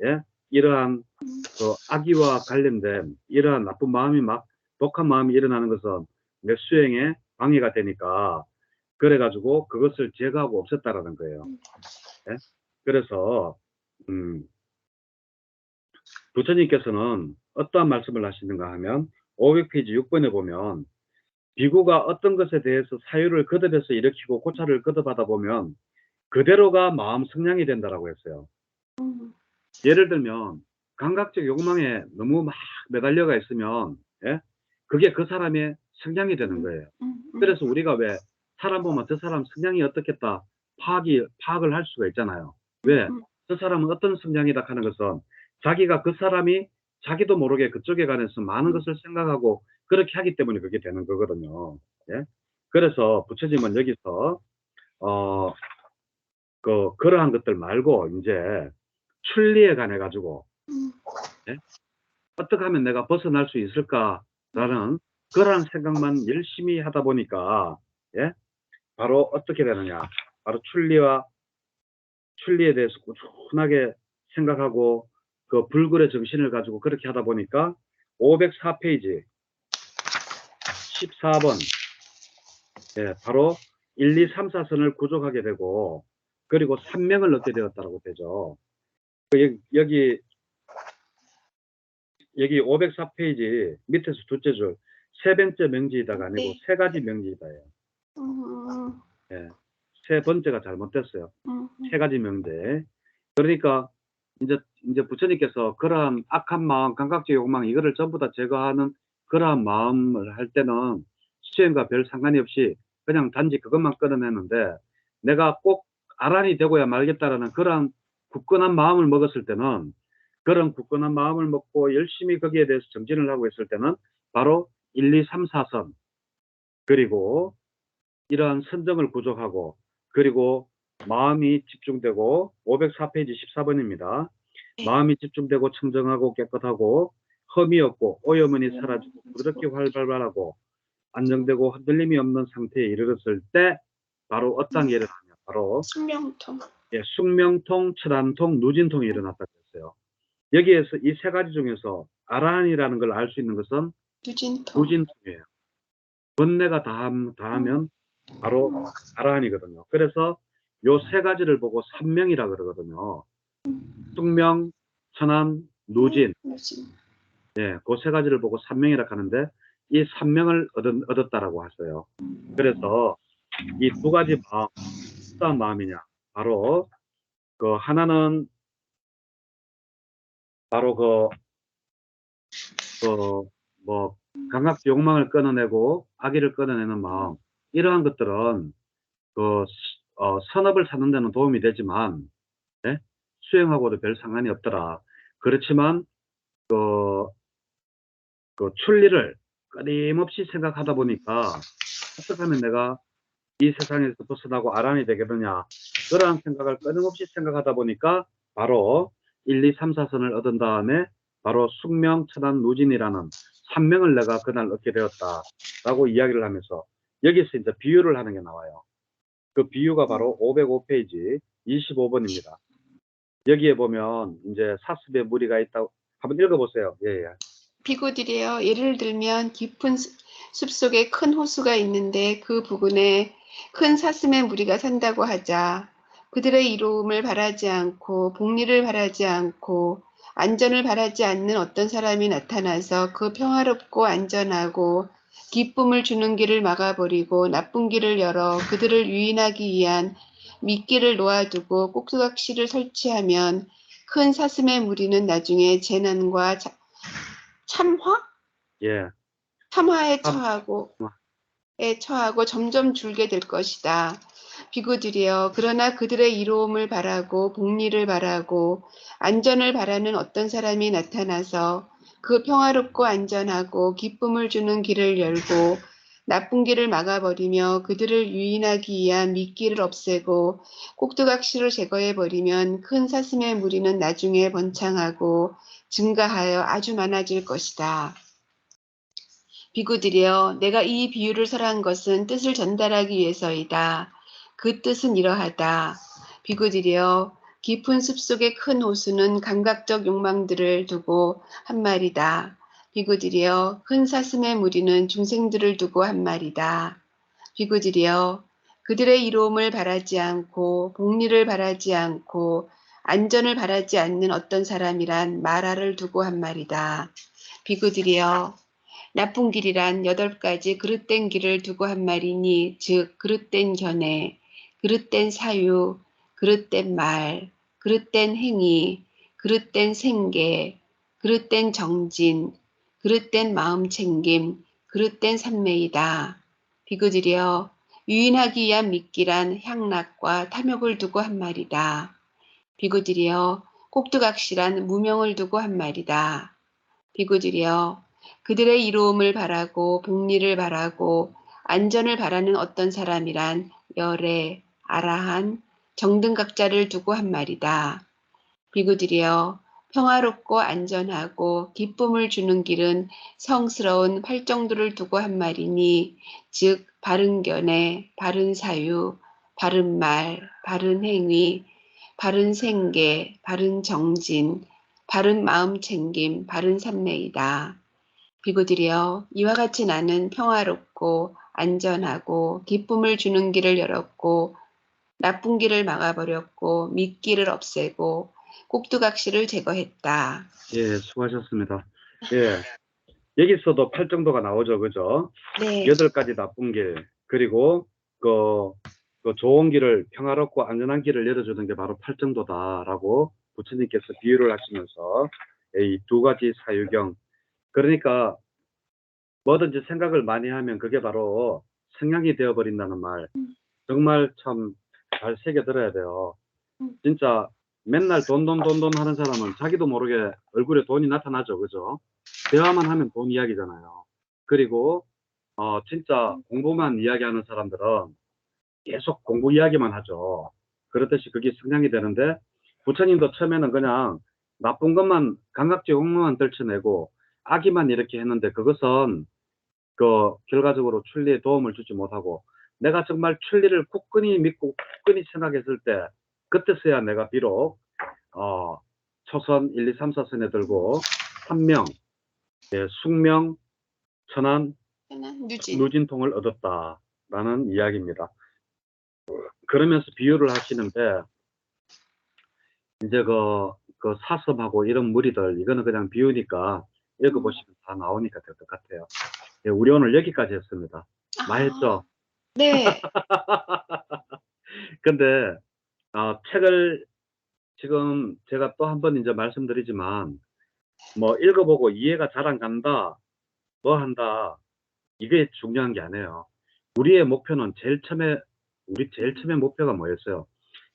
예? 이러한 그 악의와 관련된 이러한 나쁜 마음이 막 독한 마음이 일어나는 것은 내 수행에 방해가 되니까 그래가지고 그것을 제거하고 없앴다라는 거예요. 예? 그래서 부처님께서는 어떠한 말씀을 하시는가 하면 500페이지 6번에 보면 비구가 어떤 것에 대해서 사유를 거듭해서 일으키고 고찰을 거듭하다 보면 그대로가 마음 성량이 된다라고 했어요. 예를 들면 감각적 욕망에 너무 막 매달려가 있으면 예? 그게 그 사람의 성량이 되는 거예요. 그래서 우리가 왜 사람 보면 저 사람 성량이 어떻겠다 파악을 할 수가 있잖아요. 왜? 저 사람은 어떤 성량이다 하는 것은 자기가 그 사람이 자기도 모르게 그쪽에 관해서 많은 것을 생각하고 그렇게 하기 때문에 그게 되는 거거든요. 예? 그래서 부처님은 여기서 그러한 것들 말고 이제 출리에 관해 가지고 예? 어떻게 하면 내가 벗어날 수 있을까라는 그러한 생각만 열심히 하다 보니까 예? 바로 어떻게 되느냐 바로 출리에 대해서 꾸준하게 생각하고 그 불굴의 정신을 가지고 그렇게 하다 보니까 504페이지 14번 예, 바로 1, 2, 3, 4선을 구족하게 되고 그리고 3명을 얻게 되었다고 되죠. 여기 504페이지 밑에서 둘째 줄 세 번째 명지이다가 아니고 네. 세 가지 명지이다예요. 예, 세 번째가 잘못됐어요. 세 가지 명제. 그러니까 이제 부처님께서 그러한 악한 마음, 감각적 욕망 이거를 전부 다 제거하는 그러한 마음을 할 때는 수행과 별 상관이 없이 그냥 단지 그것만 끌어내는데 내가 꼭 아란이 되고야 말겠다라는 그러한 굳건한 마음을 먹었을 때는 그런 굳건한 마음을 먹고 열심히 거기에 대해서 정진을 하고 있을 때는 바로 1, 2, 3, 4선 그리고 이러한 선정을 구족하고 그리고 마음이 집중되고 504페이지 14번입니다. 네. 마음이 집중되고 청정하고 깨끗하고 험이 없고 오염이 사라지고 부드럽게 활발하고 안정되고 흔들림이 없는 상태에 이르렀을 때 바로 어떤 게 일어나냐 바로 숙명통 예, 숙명통, 천안통, 누진통이 일어났다고 했어요. 여기에서 이 세 가지 중에서 아란이라는 걸 알 수 있는 것은 누진통 누진통이에요. 번뇌가 다하면 바로 아란이거든요. 그래서 요 세 가지를 보고 삼명이라 그러거든요. 숙명, 천안, 누진. 누진 예, 그 세 가지를 보고 삼명이라 하는데 이 삼명을 얻었다라고 하세요. 그래서 이 두 가지 마음, 어떤 마음이냐? 바로 그 하나는 바로 뭐 감각 욕망을 끊어내고 악의를 끊어내는 마음 이러한 것들은 그 선업을 찾는 데는 도움이 되지만 예? 수행하고도 별 상관이 없더라. 그렇지만 그 출리를 끊임없이 생각하다 보니까 어떻게 하면 내가 이 세상에서 벗어나고 아란이 되겠느냐 그러한 생각을 끊임없이 생각하다 보니까 바로 1, 2, 3, 4선을 얻은 다음에 바로 숙명, 천안, 누진이라는 한 명을 내가 그날 얻게 되었다라고 이야기를 하면서 여기서 이제 비유를 하는 게 나와요. 그 비유가 바로 505페이지 25번입니다. 여기에 보면 이제 사슴의 무리가 있다고 한번 읽어보세요. 예, 예. 비구들이여, 예를 들면 깊은 숲속에 큰 호수가 있는데 그 부근에 큰 사슴의 무리가 산다고 하자. 그들의 이로움을 바라지 않고 복리를 바라지 않고 안전을 바라지 않는 어떤 사람이 나타나서 그 평화롭고 안전하고 기쁨을 주는 길을 막아버리고 나쁜 길을 열어 그들을 유인하기 위한 미끼를 놓아두고 꼭두각시를 설치하면 큰 사슴의 무리는 나중에 재난과 참화? 예. 참화에 참, 처하고 점점 줄게 될 것이다. 비구들이여, 그러나 그들의 이로움을 바라고 복리를 바라고 안전을 바라는 어떤 사람이 나타나서 그 평화롭고 안전하고 기쁨을 주는 길을 열고 나쁜 길을 막아버리며 그들을 유인하기 위한 미끼를 없애고 꼭두각시를 제거해버리면 큰 사슴의 무리는 나중에 번창하고 증가하여 아주 많아질 것이다. 비구들이여, 내가 이 비유를 설한 것은 뜻을 전달하기 위해서이다. 그 뜻은 이러하다. 비구들이여, 깊은 숲속의 큰 호수는 감각적 욕망들을 두고 한 말이다. 비구들이여, 큰 사슴의 무리는 중생들을 두고 한 말이다. 비구들이여, 그들의 이로움을 바라지 않고 복리를 바라지 않고 안전을 바라지 않는 어떤 사람이란 마라를 두고 한 말이다. 비구들이여, 나쁜 길이란 8가지 그릇된 길을 두고 한 말이니 즉 그릇된 견해, 그릇된 사유, 그릇된 말, 그릇된 행위, 그릇된 생계, 그릇된 정진, 그릇된 마음챙김, 그릇된 산매이다. 비구들이여, 유인하기 위한 미끼란 향락과 탐욕을 두고 한 말이다. 비구들이여, 꼭두각시란 무명을 두고 한 말이다. 비구들이여, 그들의 이로움을 바라고 복리를 바라고 안전을 바라는 어떤 사람이란 열애, 아라한, 정등각자를 두고 한 말이다. 비구들이여, 평화롭고 안전하고 기쁨을 주는 길은 성스러운 팔정도를 두고 한 말이니 즉 바른 견해, 바른 사유, 바른 말, 바른 행위, 바른 생계, 바른 정진, 바른 마음 챙김, 바른 산매이다. 비구들이여, 이와 같이 나는 평화롭고 안전하고 기쁨을 주는 길을 열었고 나쁜 길을 막아버렸고 미끼를 없애고 꼭두각시를 제거했다. 예, 수고하셨습니다. 예. 여기서도 8정도가 나오죠. 그죠? 네. 8가지 나쁜 길, 그리고 그 좋은 길을, 평화롭고 안전한 길을 열어주는 게 바로 8정도다라고 부처님께서 비유를 하시면서 이 2가지 사유경, 그러니까 뭐든지 생각을 많이 하면 그게 바로 성향이 되어버린다는 말, 정말 참 잘 새겨 들어야 돼요. 진짜 맨날 돈 하는 사람은 자기도 모르게 얼굴에 돈이 나타나죠. 그죠? 대화만 하면 돈 이야기잖아요. 그리고 진짜 공부만 이야기하는 사람들은 계속 공부 이야기만 하죠. 그렇듯이 그게 성향이 되는데, 부처님도 처음에는 그냥 나쁜 것만, 감각적 욕망만 떨쳐내고 악의만 이렇게 했는데, 그것은 결과적으로 출리에 도움을 주지 못하고, 내가 정말 출리를 굳건히 믿고 굳건히 생각했을 때, 그때서야 내가 비록 초선 1, 2, 3, 4선에 들고 한명, 숙명, 천안, 누진. 누진통을 얻었다라는 이야기입니다. 그러면서 비유를 하시는데, 이제 그 사슴하고 이런 무리들, 이거는 그냥 비유니까 읽어보시면 다 나오니까 될 것 같아요. 예, 우리 오늘 여기까지 했습니다. 많이 했죠? 네. 근데 책을 지금 제가 또 한 번 이제 말씀드리지만, 뭐 읽어보고 이해가 잘 안 간다, 뭐 한다, 이게 중요한 게 아니에요. 우리의 목표는 제일 처음에 목표가 뭐였어요?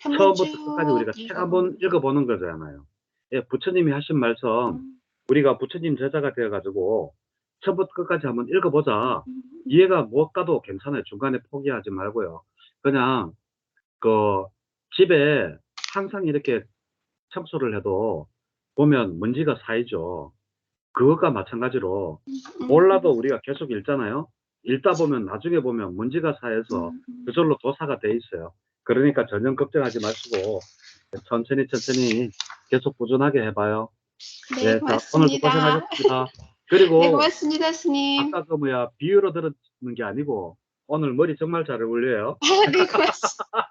한번 쭉 처음부터 끝까지 우리가 책 한번 읽어보는 거잖아요. 예, 부처님이 하신 말씀, 우리가 부처님 제자가 되어가지고 처음부터 끝까지 한번 읽어보자. 이해가 못 가도 괜찮아요. 중간에 포기하지 말고요. 그냥 집에 항상 이렇게 청소를 해도 보면 먼지가 쌓이죠. 그것과 마찬가지로 몰라도 우리가 계속 읽잖아요. 읽다 보면 나중에 보면 문제가 쌓여서 그절로 도사가 돼 있어요. 그러니까 전혀 걱정하지 마시고 천천히 계속 꾸준하게 해봐요. 네, 자, 오늘도 고맙습니다. 고생하셨습니다. 네, 그리고 고맙습니다, 스님. 아까 그 비유로 들은 게 아니고 오늘 머리 정말 잘 어울려요. 네, 고맙습니다.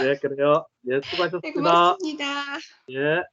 예, 그래요. 예, 네, 수고하셨습니다. 고맙습니다. 예.